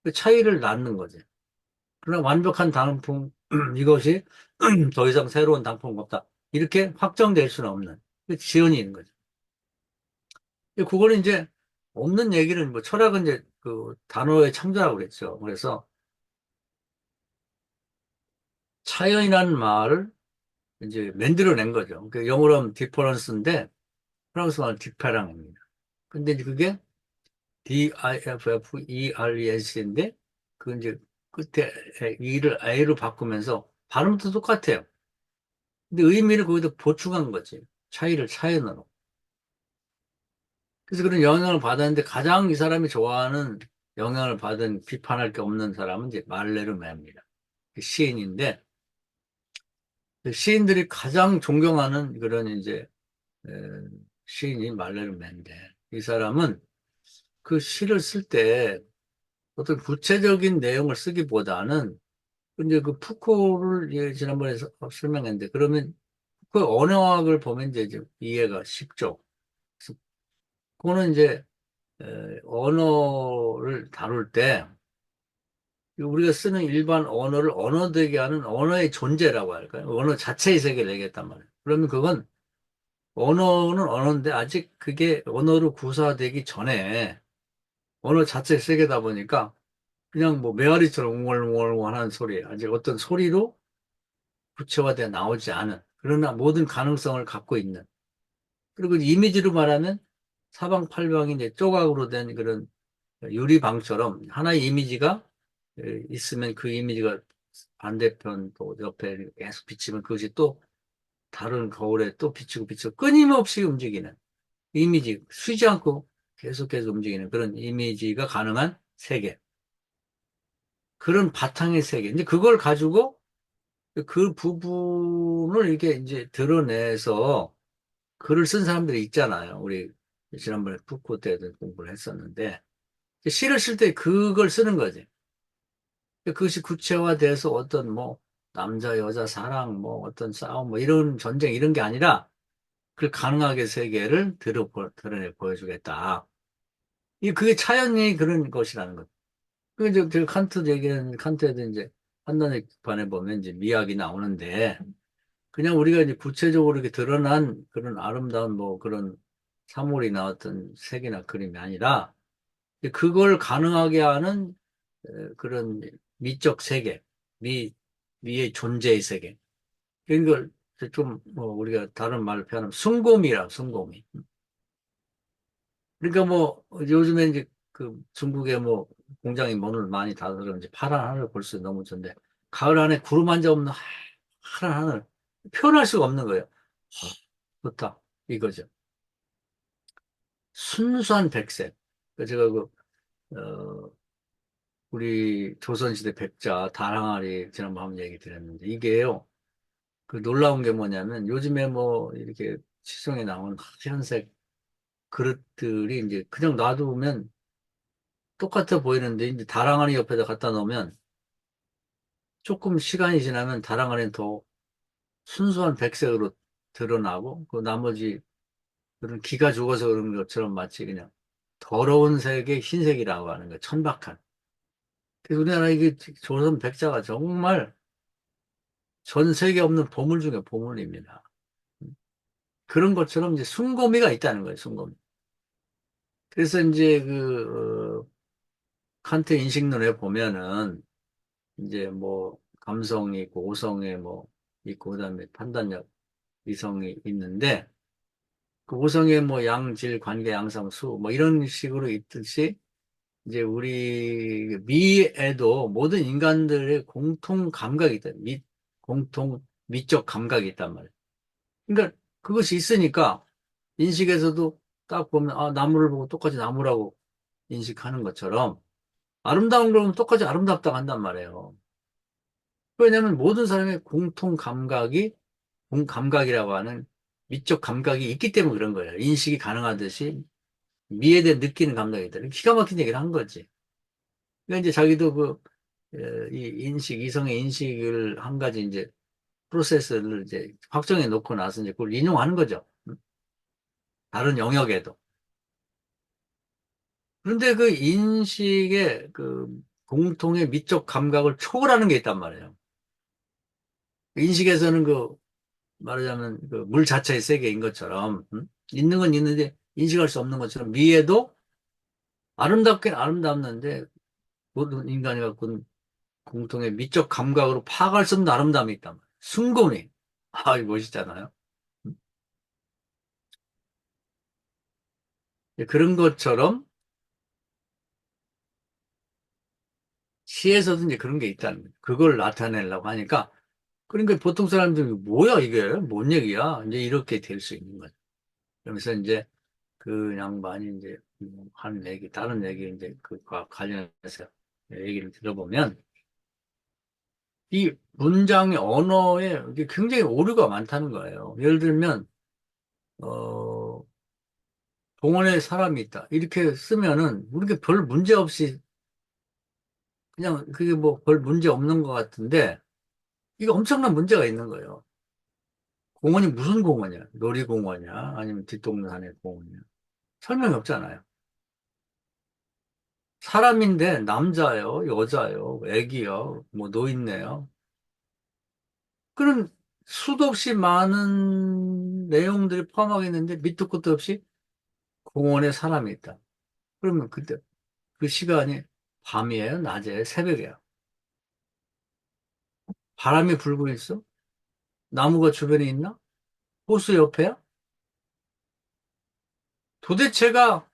그 차이를 낳는 거죠. 그러나 완벽한 단품, 이것이 더 이상 새로운 단품 없다. 이렇게 확정될 수는 없는 그 지연이 있는 거죠. 그거는 이제 없는 얘기는 뭐 철학은 이제 그 단어의 창조라고 그랬죠. 그래서 차이라는 말을 이제 만들어낸 거죠. 그 영어로 하면 디퍼런스인데 프랑스 말은 디페랑입니다. 근데 이제 그게 difference인데 그 이제 끝에 이를 a로 바꾸면서 발음도 똑같아요. 근데 의미를 거기다 보충한 거지. 차이를 차이로. 그래서 그런 영향을 받았는데 가장 이 사람이 좋아하는 영향을 받은 비판할 게 없는 사람은 이제 말레르메입니다. 그 시인인데 그 시인들이 가장 존경하는 그런 이제 에, 시인이 말레르메인데 이 사람은 그 시를 쓸 때 어떤 구체적인 내용을 쓰기보다는 이제 그 푸코를 지난번에 설명했는데 그러면 그 언어학을 보면 이제 좀 이해가 쉽죠. 그래서 그거는 이제 언어를 다룰 때 우리가 쓰는 일반 언어를 언어되게 하는 언어의 존재라고 할까요? 언어 자체의 세계를 얘기했단 말이에요. 그러면 그건 언어는 언어인데 아직 그게 언어로 구사되기 전에 언어 자체의 세계다 보니까 그냥 뭐 메아리처럼 웅얼웅얼 하는 소리, 아직 어떤 소리로 구체화되어 나오지 않은 그러나 모든 가능성을 갖고 있는 그리고 이미지로 말하면 사방팔방이 이제 조각으로 된 그런 유리방처럼 하나의 이미지가 있으면 그 이미지가 반대편 또 옆에 계속 비치면 그것이 또 다른 거울에 또 비치고 비치고 끊임없이 움직이는 이미지, 쉬지 않고 계속해서 움직이는 그런 이미지가 가능한 세계. 그런 바탕의 세계. 이제 그걸 가지고 그 부분을 이렇게 이제 드러내서 글을 쓴 사람들이 있잖아요. 우리 지난번에 푸코 때도 공부를 했었는데 시를 쓸 때 그걸 쓰는 거지. 그것이 구체화돼서 어떤 뭐 남자, 여자, 사랑, 뭐 어떤 싸움, 뭐 이런 전쟁 이런 게 아니라 그 가능하게 세계를 드러내 보여주겠다. 그게 차연이 그런 것이라는 것. 그 이제 그 칸트 얘기는 칸트에도 이제 판단의 관에 보면 이제 미학이 나오는데 그냥 우리가 이제 구체적으로 이렇게 드러난 그런 아름다운 뭐 그런 사물이 나왔던 색이나 그림이 아니라 그걸 가능하게 하는 그런 미적 세계, 미의 존재의 세계. 이런 걸 좀 뭐 우리가 다른 말로 표현하면 순곰이라 순곰이. 그러니까 뭐 요즘에 이제 그 중국에 뭐 공장이 문을 많이 닫아서 이제 파란 하늘 볼 수 너무 좋은데 가을 안에 구름 한 점 없는 파란 하늘 표현할 수가 없는 거예요. 좋다 이거죠. 순수한 백색. 제가 우리 조선시대 백자 다랑아리 지난번 한번 얘기 드렸는데 이게요. 그 놀라운 게 뭐냐면 요즘에 뭐 이렇게 시중에 나온 하얀색 그릇들이 이제 그냥 놔두면 똑같아 보이는데 이제 다랑아리 옆에다 갖다 놓으면 조금 시간이 지나면 다랑아리는 더 순수한 백색으로 드러나고 그 나머지 그런 기가 죽어서 그런 것처럼 마치 그냥 더러운 색의 흰색이라고 하는 거 천박한. 그래서 우리나라 이게 조선 백자가 정말 전 세계에 없는 보물 중에 보물입니다. 그런 것처럼 이제 순고미가 있다는 거예요, 순고미. 그래서 이제 칸트 인식론에 보면은 이제 뭐 감성이 있고 오성에 뭐 있고 그다음에 판단력, 이성이 있는데 그 오성에 뭐 양질, 관계, 양상, 수 뭐 이런 식으로 있듯이 이제 우리 미에도 모든 인간들의 공통 감각이 있다. 공통 미적 감각이 있단 말이에요. 그러니까 그것이 있으니까 인식에서도 딱 보면 아, 나무를 보고 똑같이 나무라고 인식하는 것처럼 아름다운 걸 보면 똑같이 아름답다고 한단 말이에요. 왜냐하면 모든 사람의 공통 감각이 공감각이라고 하는 미적 감각이 있기 때문에 그런 거예요. 인식이 가능하듯이 미에 대해 느끼는 감각이 있다. 기가 막힌 얘기를 한 거지. 그러니까 이제 자기도 이 인식, 이성의 인식을 한 가지 이제 프로세스를 이제 확정해 놓고 나서 이제 그걸 인용하는 거죠. 다른 영역에도. 그런데 그 인식의 공통의 미적 감각을 초월하는 게 있단 말이에요. 인식에서는 말하자면 물 자체의 세계인 것처럼, 있는 건 있는데 인식할 수 없는 것처럼 미에도 아름답긴 아름답는데 모든 인간이 갖고 있는 공통의 미적 감각으로 파악할 수 없는 아름다움이 있단 말이에요. 순금이. 아, 이거 멋있잖아요. 음? 그런 것처럼 시에서도 이제 그런 게 있다는 거예요. 그걸 나타내려고 하니까 그러니까 보통 사람들이 뭐야 이게 뭔 얘기야 이제 이렇게 될 수 있는 거죠. 그러면서 이제 그 양반이 이제 하는 얘기 다른 얘기 이제 그과 관련해서 얘기를 들어보면 이 문장의 언어에 이게 굉장히 오류가 많다는 거예요. 예를 들면 어 동원에 사람이 있다 이렇게 쓰면은 우리가 별 문제 없이 그냥 그게 뭐 별 문제 없는 것 같은데 이게 엄청난 문제가 있는 거예요. 공원이 무슨 공원이야? 놀이공원이야? 아니면 뒷동산 안의 공원이야? 설명이 없잖아요. 사람인데 남자요, 여자요, 애기요, 뭐 노인네요. 그런 수도 없이 많은 내용들이 포함하고 있는데 밑도 끝도 없이 공원에 사람이 있다. 그러면 그때 그 시간이 밤이에요, 낮이에요, 새벽이에요. 바람이 불고 있어? 나무가 주변에 있나? 호수 옆에야? 도대체가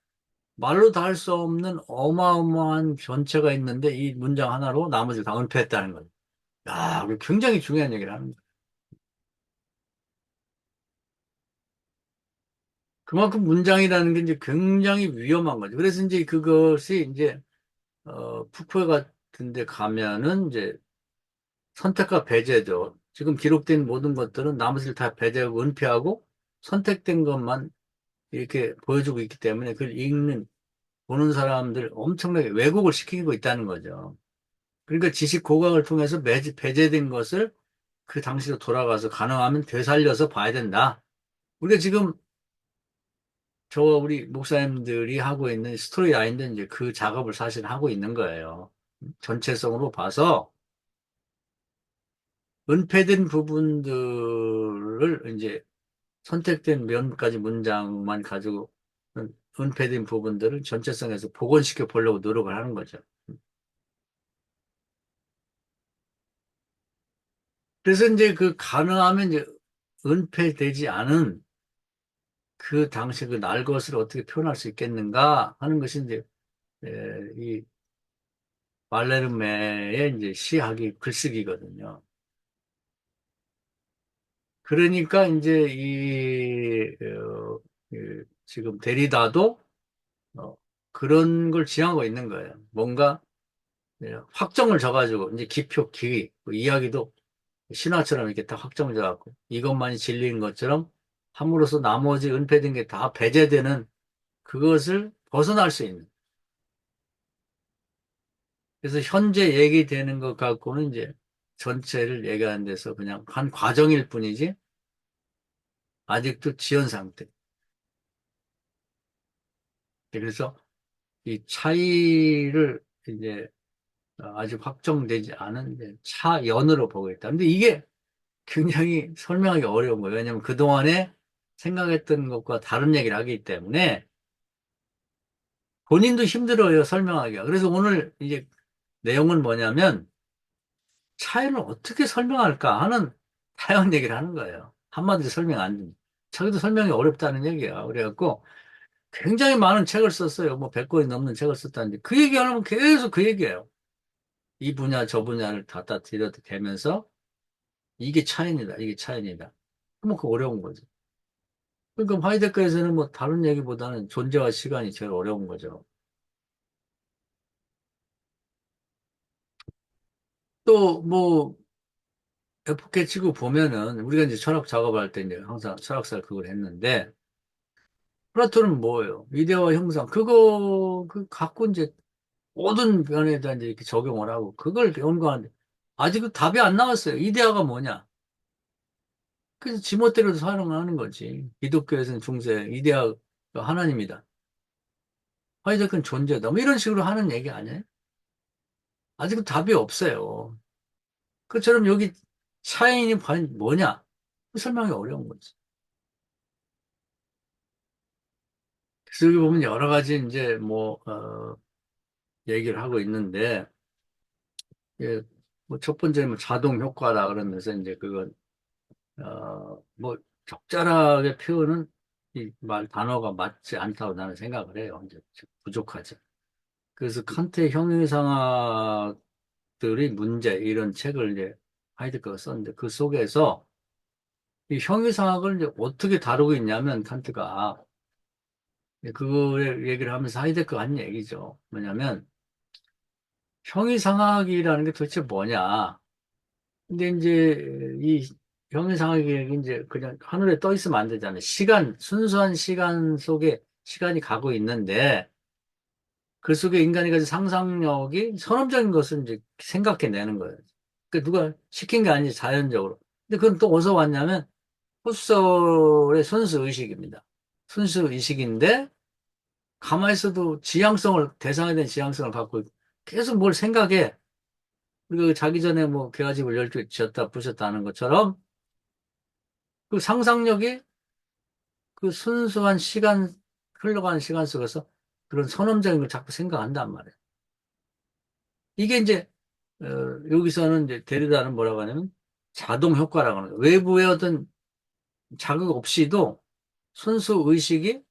말로 다 할 수 없는 어마어마한 전체가 있는데 이 문장 하나로 나머지를 다 은폐했다는 거예요. 야, 이거 굉장히 중요한 얘기를 하는 거예요. 그만큼 문장이라는 게 이제 굉장히 위험한 거죠. 그래서 이제 그것이 이제, 푸쿠에 같은 데 가면은 이제 선택과 배제죠. 지금 기록된 모든 것들은 나머지를 다 배제하고 은폐하고 선택된 것만 이렇게 보여주고 있기 때문에 그걸 보는 사람들 엄청나게 왜곡을 시키고 있다는 거죠. 그러니까 지식 고각을 통해서 배제된 것을 그 당시로 돌아가서 가능하면 되살려서 봐야 된다. 우리가 지금 우리 목사님들이 하고 있는 스토리 라인도 이제 그 작업을 사실 하고 있는 거예요. 전체성으로 봐서 은폐된 부분들을 이제 선택된 몇 가지 문장만 가지고 은폐된 부분들을 전체성에서 복원시켜 보려고 노력을 하는 거죠. 그래서 이제 가능하면 이제 은폐되지 않은 그 당시 그 날 것을 어떻게 표현할 수 있겠는가 하는 것이 이제 이 말레르메의 이제 시학이 글쓰기거든요. 그러니까 이제 지금 데리다도 어, 그런 걸 지향하고 있는 거예요. 뭔가 확정을 져가지고 이제 기표, 기의, 뭐 이야기도 신화처럼 이렇게 딱 확정을 져갖고 이것만이 진리인 것처럼 함으로써 나머지 은폐된 게 다 배제되는 그것을 벗어날 수 있는. 그래서 현재 얘기되는 것 갖고는 이제 전체를 얘기하는 데서 그냥 한 과정일 뿐이지 아직도 지연 상태. 그래서 이 차이를 이제 아직 확정되지 않은 이제 차연으로 보고 있다. 근데 이게 굉장히 설명하기 어려운 거예요. 왜냐하면 그동안에 생각했던 것과 다른 얘기를 하기 때문에 본인도 힘들어요, 설명하기가. 그래서 오늘 이제 내용은 뭐냐면 차이를 어떻게 설명할까 하는 다양한 얘기를 하는 거예요. 한마디로 설명 안 됩니다. 자기도 설명이 어렵다는 얘기야. 그래갖고 굉장히 많은 책을 썼어요. 뭐 100권이 넘는 책을 썼다는데 그 얘기하면 계속 그 얘기예요. 이 분야 저 분야를 갖다 들여도 되면서 이게 차이니다 이게 차이니다. 뭐 그 어려운 거죠. 그러니까 하이데거에서는 뭐 다른 얘기보다는 존재와 시간이 제일 어려운 거죠. 또 뭐 F케 치고 보면은 우리가 이제 철학 작업할 때 이제 항상 철학사 그걸 했는데 플라톤은 뭐예요? 이데와 형상 그거 갖고 이제 모든 변에다 이제 이렇게 적용을 하고 그걸 연구하는데 아직은 답이 안 나왔어요. 이데아가 뭐냐? 그래서 지멋대로 사용하는 거지. 기독교에서는 중세 이데아가 하나님이다. 하이데크는 존재다. 뭐 이런 식으로 하는 얘기 아니에요? 아직은 답이 없어요. 그처럼 여기 차이는 과연 뭐냐? 설명이 어려운 거지. 그래서 여기 보면 여러 가지 이제 뭐, 얘기를 하고 있는데, 예, 뭐 첫 번째 뭐 자동 효과다 그러면서 이제 그건, 뭐 적절하게 표현은 이 말 단어가 맞지 않다고 나는 생각을 해요. 이제 부족하지. 그래서 칸트의 형용이상학들의 문제 이런 책을 이제 하이데거가 썼는데 그 속에서 이 형용이상학을 이제 어떻게 다루고 있냐면 칸트가 그 얘기를 하면서 하이데거가 한 얘기죠. 뭐냐면 형용이상학이라는 게 도대체 뭐냐? 근데 이제 이 형용이상학이 이제 그냥 하늘에 떠 있으면 안 되잖아요. 시간 순수한 시간 속에 시간이 가고 있는데 그 속에 인간이 가진 상상력이 선험적인 것을 이제 생각해내는 거예요. 그 누가 시킨 게 아니지 자연적으로. 근데 그건 또 어디서 왔냐면 헛설의 순수 의식입니다. 순수 의식인데 가만히 있어도 지향성을 대상에 대한 지향성을 갖고 계속 뭘 생각해. 그리고 자기 전에 뭐 개가집을 12개 지었다 부셨다 하는 것처럼 그 상상력이 그 순수한 시간 흘러가는 시간 속에서 그런 선험적인 걸 자꾸 생각한단 말이에요. 이게 이제 어, 여기서는 이제 데리다는 뭐라고 하냐면 자동 효과라고 하는 거예요. 외부의 어떤 자극 없이도 순수 의식이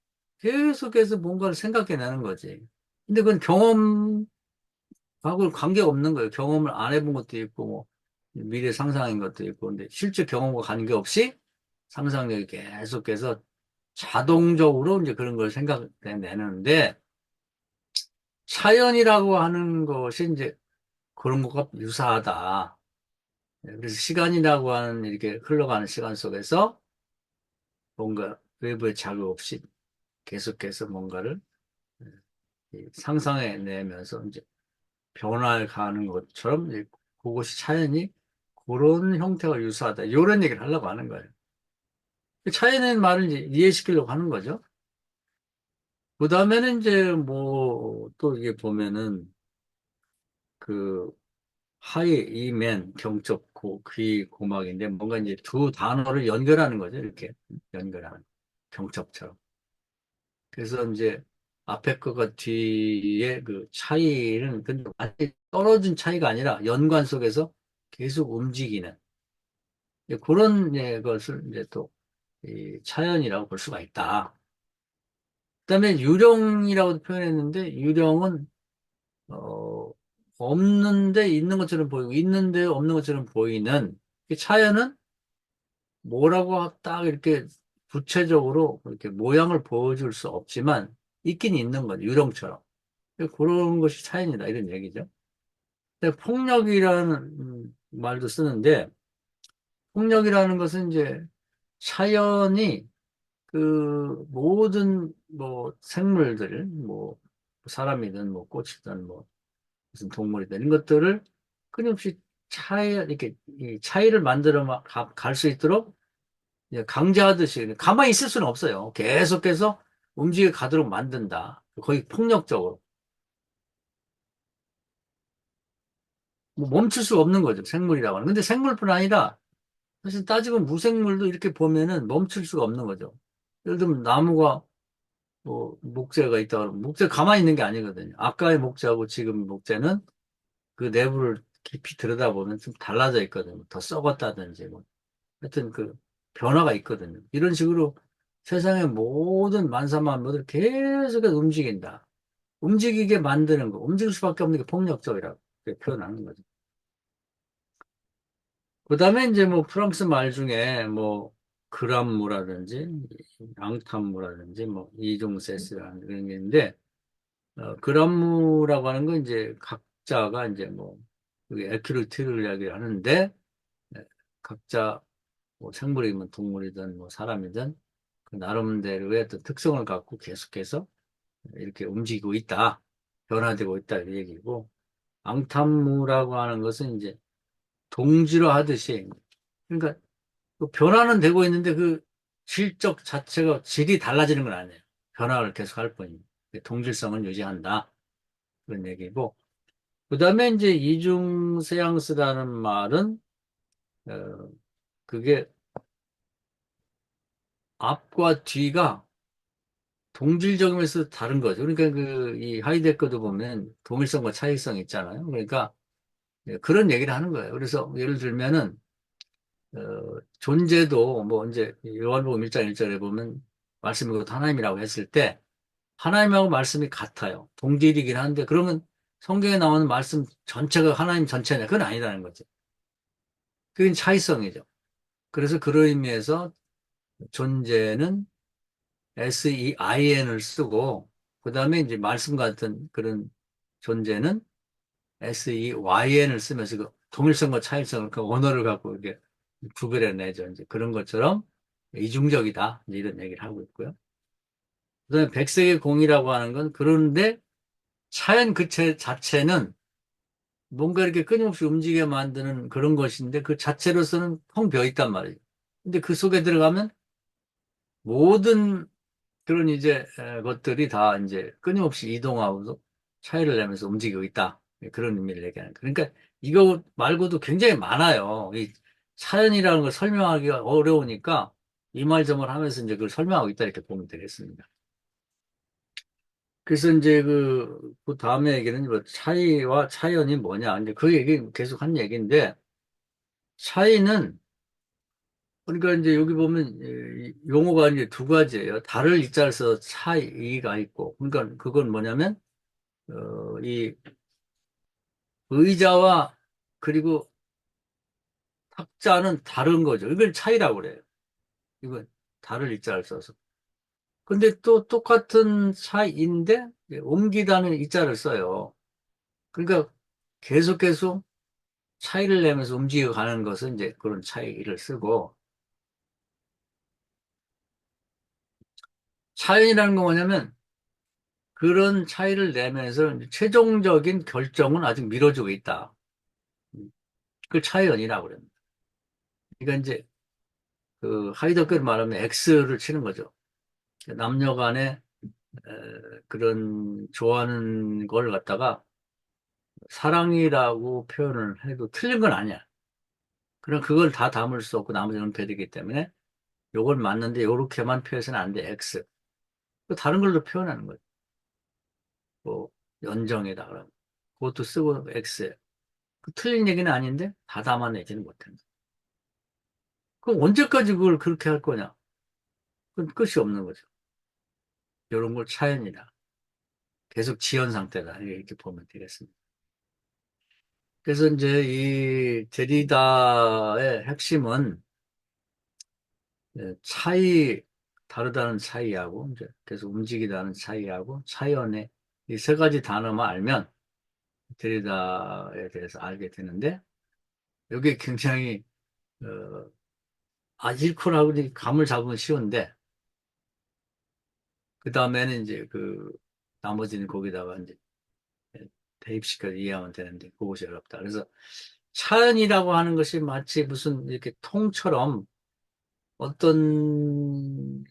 계속해서 뭔가를 생각해내는 거지. 근데 그건 경험하고 관계없는 거예요. 경험을 안 해본 것도 있고, 뭐, 미래 상상인 것도 있고, 근데 실제 경험과 관계없이 상상력이 계속해서 자동적으로 이제 그런 걸 생각해내는데, 사연이라고 하는 것이 이제 그런 것과 유사하다. 그래서 시간이라고 하는 이렇게 흘러가는 시간 속에서 뭔가 외부의 자극 없이 계속해서 뭔가를 상상해내면서 이제 변화해 가는 것처럼 이제 그것이 자연이 그런 형태가 유사하다. 이런 얘기를 하려고 하는 거예요. 자연의 말을 이제 이해시키려고 하는 거죠. 그 다음에는 이제 뭐 또 이게 보면은 그 하이, 이맨, 경적, 귀, 고막인데 뭔가 이제 두 단어를 연결하는 거죠. 이렇게 연결하는 경첩처럼. 그래서 이제 앞에 거가 뒤에 그 차이는 근데 완전히 떨어진 차이가 아니라 연관 속에서 계속 움직이는 이제 그런 것을 이제 또 이 차연이라고 볼 수가 있다. 그다음에 유령이라고 표현했는데 유령은 어 없는데 있는 것처럼 보이고 있는데 없는 것처럼 보이는 이 차연은 뭐라고 딱 이렇게 구체적으로 이렇게 모양을 보여줄 수 없지만 있긴 있는 거죠. 유령처럼. 그런 것이 차이다 이런 얘기죠. 근데 폭력이라는 말도 쓰는데 폭력이라는 것은 이제 자연이 그 모든 뭐 생물들 뭐 사람이든 뭐 꽃이든 뭐 무슨 동물이든 이런 것들을 끊임없이 차이 이렇게 이 차이를 만들어 갈 수 있도록 이제 강제하듯이 가만히 있을 수는 없어요. 계속해서 움직여 가도록 만든다. 거의 폭력적으로. 뭐 멈출 수가 없는 거죠. 생물이라고 하는. 근데 생물뿐 아니라 사실 따지면 무생물도 이렇게 보면은 멈출 수가 없는 거죠. 예를 들면 나무가 뭐 목재가 있다 그러면 목재 가만히 있는 게 아니거든요. 아까의 목재하고 지금 목재는 그 내부를 깊이 들여다보면 좀 달라져 있거든요. 더 썩었다든지 뭐. 하여튼 그 변화가 있거든요. 이런 식으로 세상의 모든 만사만물을 계속해서 움직인다. 움직이게 만드는 거. 움직일 수밖에 없는 게 폭력적이라고 표현하는 거죠. 그 다음에 이제 뭐 프랑스 말 중에 뭐 그람무라든지 앙탐무라든지 뭐 이종세스라는 그런 게 있는데 그람무라고 하는 건 이제 각자가 이제 뭐 그게 에큐르티를 이야기하는데 각자 뭐 생물이면 동물이든 뭐 사람이든 그 나름대로의 어떤 특성을 갖고 계속해서 이렇게 움직이고 있다. 변화되고 있다. 이 얘기고 앙탐무라고 하는 것은 이제 동지로 하듯이 그러니까 그 변화는 되고 있는데 그 질적 자체가 질이 달라지는 건 아니에요. 변화를 계속 할 뿐이에요. 동질성은 유지한다. 그런 얘기고. 그다음에 이제 이중 세앙스라는 말은 어, 그게 앞과 뒤가 동질적이면서 다른 거죠. 그러니까 그 이 하이데거도 보면 동일성과 차이성이 있잖아요. 그러니까 그런 얘기를 하는 거예요. 그래서 예를 들면은 존재도 뭐 이제 요한복음 1장 1절에 보면 말씀이 곧 하나님이라고 했을 때 하나님하고 말씀이 같아요. 동질이긴 한데 그러면 성경에 나오는 말씀 전체가 하나님 전체냐? 그건 아니라는 거죠. 그건 차이성이죠. 그래서 그런 의미에서 존재는 SEIN을 쓰고 그다음에 이제 말씀 같은 그런 존재는 SEYN을 쓰면서 그 동일성과 차이성을 그 언어를 갖고 이렇게 구별해내죠. 이제 그런 것처럼 이중적이다. 이제 이런 얘기를 하고 있고요. 그다음에 백색의 공이라고 하는 건 그런데 자연 그 자체는 뭔가 이렇게 끊임없이 움직여 만드는 그런 것인데 그 자체로서는 텅 비어 있단 말이에요. 근데 그 속에 들어가면 모든 그런 이제 것들이 다 이제 끊임없이 이동하고 차이를 내면서 움직이고 있다. 그런 의미를 얘기하는 거예요. 그러니까 이거 말고도 굉장히 많아요. 이 사연이라는 걸 설명하기가 어려우니까 이 말 저 말 하면서 이제 그걸 설명하고 있다 이렇게 보면 되겠습니다. 그래서 이제 그 다음에 얘기는 뭐 차이와 차이언이 뭐냐. 이제 그 얘기 계속 한 얘기인데 차이는 그러니까 이제 여기 보면 용어가 이제 두 가지예요. 달을 이자를 써서 차이가 있고 그러니까 그건 뭐냐면 이 의자와 그리고 탁자는 다른 거죠. 이걸 차이라고 그래요. 이건 달을 이자를 써서. 근데 또 똑같은 차이인데 옮기다는 이자를 써요. 그러니까 계속 차이를 내면서 움직여 가는 것은 이제 그런 차이를 쓰고 차이라는 건 뭐냐면 그런 차이를 내면서 이제 최종적인 결정은 아직 미뤄지고 있다. 그걸 차이언이라고 그럽니다. 그러니까 이제 그 하이데거를 말하면 X를 치는 거죠. 남녀 간에 그런 좋아하는 걸 갖다가 사랑이라고 표현을 해도 틀린 건 아니야. 그럼 그걸 다 담을 수 없고 나머지는 은폐되기 때문에 요걸 맞는데 요렇게만 표현해서는 안 돼. X. 또 다른 걸로 표현하는 거죠. 뭐 연정이다 그러면 그것도 쓰고 X예요. 그 틀린 얘기는 아닌데 다 담아내지는 못한다. 그럼 언제까지 그걸 그렇게 할 거냐? 그건 끝이 없는 거죠. 이런 걸 차연이다. 계속 지연 상태다. 이렇게 보면 되겠습니다. 그래서 이제 이 데리다의 핵심은 차이, 다르다는 차이하고, 이제 계속 움직이다는 차이하고, 차이언의 이 세 가지 단어만 알면 데리다에 대해서 알게 되는데, 이게 굉장히, 어, 일코라고 감을 잡으면 쉬운데, 그 다음에는 이제 나머지는 거기다가 이제 대입시켜서 이해하면 되는데, 그것이 어렵다. 그래서 차연이라고 하는 것이 마치 무슨 이렇게 통처럼 어떤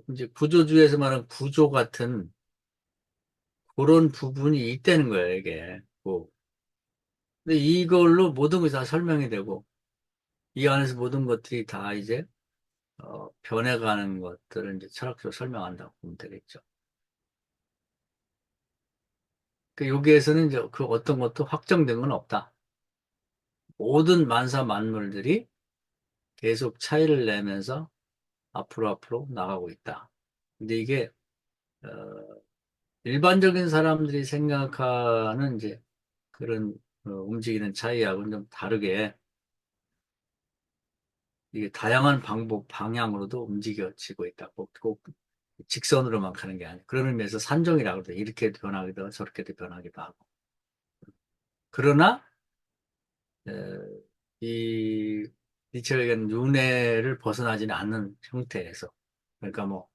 이제 구조주에서 말하는 구조 같은 그런 부분이 있다는 거예요, 이게. 근데 이걸로 모든 것이 다 설명이 되고 이 안에서 모든 것들이 다 이제 변해가는 것들을 이제 철학적으로 설명한다고 보면 되겠죠. 여기에서는 이제 그 어떤 것도 확정된 건 없다. 모든 만사 만물들이 계속 차이를 내면서 앞으로 나가고 있다. 근데 이게 어, 일반적인 사람들이 생각하는 이제 그런 움직이는 차이하고는 좀 다르게 이게 다양한 방향으로도 움직여지고 있다. 꼭 직선으로만 가는 게 아니고 그런 의미에서 산정이라고 그러죠. 이렇게 변하기도 하고 저렇게도 변하기도 하고. 그러나 에, 이 니체가 얘기하는 윤회를 벗어나지는 않는 형태에서 그러니까 뭐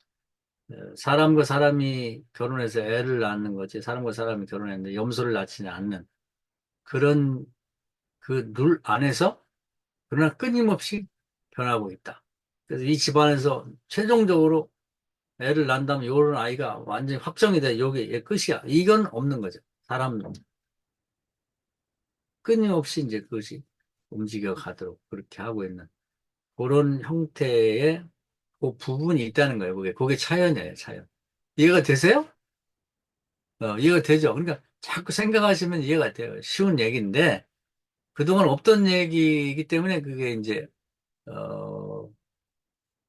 사람과 사람이 결혼해서 애를 낳는 거지 사람과 사람이 결혼했는데 염소를 낳지는 않는 그런 그 룰 안에서 그러나 끊임없이 변하고 있다. 그래서 이 집안에서 최종적으로 애를 낳는다면 요런 아이가 완전히 확정이 돼. 요게 얘 끝이야. 이건 없는 거죠. 사람, 끊임없이 이제 그것이 움직여 가도록 그렇게 하고 있는 그런 형태의 그 부분이 있다는 거예요. 그게 차연이에요, 차연. 이해가 되세요? 이해가 되죠? 그러니까 자꾸 생각하시면 이해가 돼요. 쉬운 얘기인데, 그동안 없던 얘기이기 때문에 그게 이제, 어,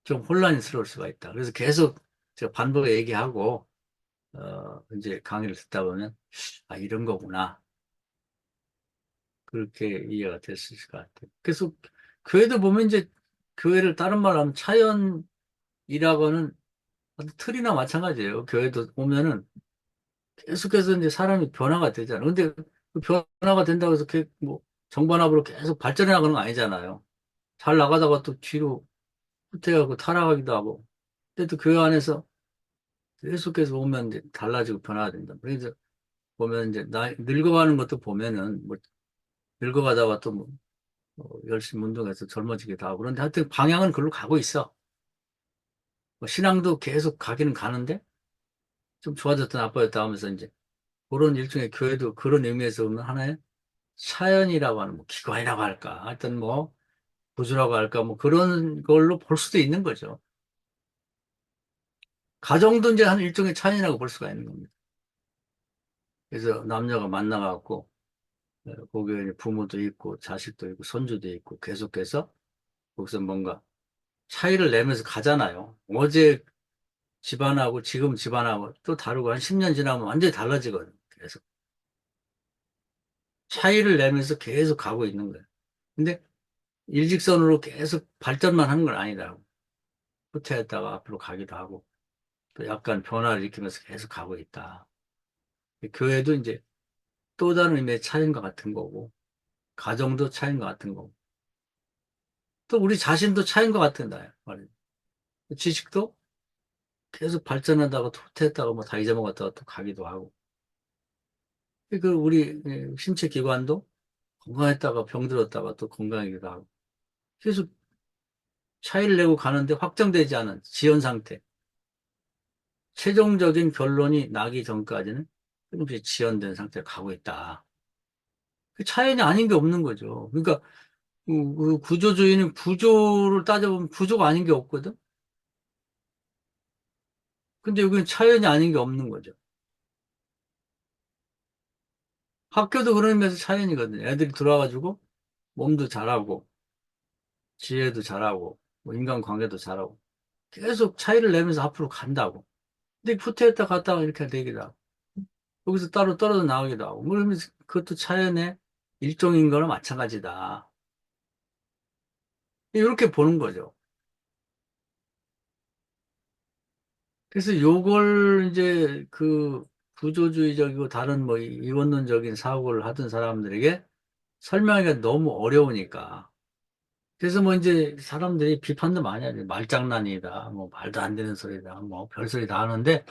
좀 혼란스러울 수가 있다. 그래서 계속 제가 반복해 얘기하고, 이제 강의를 듣다 보면, 아, 이런 거구나. 그렇게 이해가 됐을 것 같아요. 그래서 교회도 보면 이제 교회를 다른 말로 하면 차연이라고는 틀이나 마찬가지예요. 교회도 보면은 계속해서 이제 사람이 변화가 되잖아요. 근데 그 변화가 된다고 해서 뭐 정반합으로 계속 발전해 나가는 건 아니잖아요. 잘 나가다가 또 뒤로 후퇴하고 타락하기도 하고. 근데 또 교회 안에서 계속해서 보면 이제 달라지고 변화가 된다. 그래서 보면 이제 늙어가는 것도 보면은 뭐 늙어가다가 또 뭐 열심히 운동해서 젊어지기도 하고. 그런데 하여튼 방향은 그걸로 가고 있어. 뭐 신앙도 계속 가기는 가는데 좀 좋아졌다 나빠졌다 하면서 이제 그런 일종의 교회도 그런 의미에서 보면 하나의 사연이라고 하는 뭐 기관이라고 할까 하여튼 뭐 부주라고 할까 뭐 그런 걸로 볼 수도 있는 거죠. 가정도 이제 한 일종의 차이라고 볼 수가 있는 겁니다. 그래서 남녀가 만나갖고 거기에 이제 부모도 있고 자식도 있고 손주도 있고 계속해서 거기서 뭔가 차이를 내면서 가잖아요. 어제 집안하고 지금 집안하고 또 다르고 한 10년 지나면 완전히 달라지거든요. 그래서 차이를 내면서 계속 가고 있는 거예요. 근데 일직선으로 계속 발전만 하는 건 아니라고. 후퇴했다가 앞으로 가기도 하고 또 약간 변화를 일으키면서 계속 가고 있다. 교회도 이제 또 다른 의미의 차이인 것 같은 거고, 가정도 차이인 것 같은 거고, 또 우리 자신도 차이인 것 같은 거예요. 지식도 계속 발전하다가 또 후퇴했다가 뭐 다 잊어먹었다가 또 가기도 하고. 그 우리 신체 기관도 건강했다가 병들었다가 또 건강하기도 하고. 계속 차이를 내고 가는데 확정되지 않은 지연 상태. 최종적인 결론이 나기 전까지는 조금씩 지연된 상태로 가고 있다. 그 차이는 아닌 게 없는 거죠. 그러니까 그 구조주의는 구조를 따져보면 구조가 아닌 게 없거든. 근데 여기는 차이이 아닌 게 없는 거죠. 학교도 그런 의미에서 차이이거든요. 애들이 들어와가지고 몸도 잘하고 지혜도 잘하고 뭐 인간관계도 잘하고 계속 차이를 내면서 앞으로 간다고. 근데 후퇴했다 갔다가 이렇게 되기도 하고 여기서 따로 떨어져 나오기도 하고 그러면서 그것도 차이의 일종인 거나 마찬가지다. 이렇게 보는 거죠. 그래서 요걸 이제 그 구조주의적이고 다른 뭐 이원론적인 사고를 하던 사람들에게 설명하기가 너무 어려우니까. 그래서 뭐 이제 사람들이 비판도 많이 하죠. 말장난이다. 뭐 말도 안 되는 소리다. 뭐 별소리 다 하는데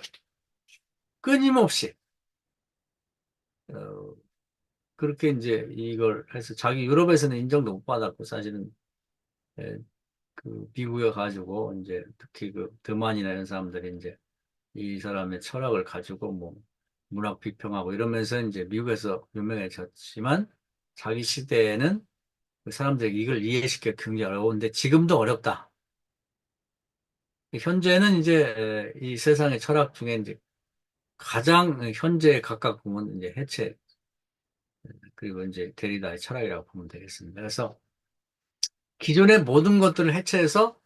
끊임없이, 어, 그렇게 이제 이걸 해서 자기 유럽에서는 인정도 못 받았고 사실은 에, 그 미국에 가지고 이제 특히 그 드만이나 이런 사람들이 이제 이 사람의 철학을 가지고 뭐 문학 비평하고 이러면서 이제 미국에서 유명해졌지만 자기 시대에는 그 사람들에게 이걸 이해시키기 굉장히 어려운데 지금도 어렵다. 현재는 이제 이 세상의 철학 중에 이제 가장 현재에 각각 보면 이제 해체 그리고 이제 데리다의 철학이라고 보면 되겠습니다. 그래서 기존의 모든 것들을 해체해서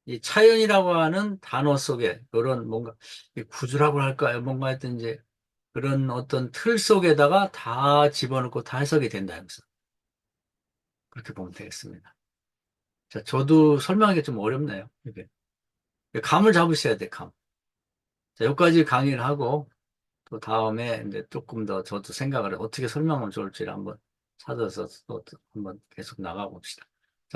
이 차연이라고 하는 단어 속에 그런 뭔가 이 구조라고 할까요? 뭔가 하여튼 이제 그런 어떤 틀 속에다가 다 집어넣고 다 해석이 된다 하면서 그렇게 보면 되겠습니다. 자, 저도 설명하기 좀 어렵네요. 이게 감을 잡으셔야 돼, 감. 자, 여기까지 강의를 하고 또 다음에 이제 조금 더 저도 생각을 어떻게 설명하면 좋을지를 한번 찾아서 또 한번 계속 나가봅시다.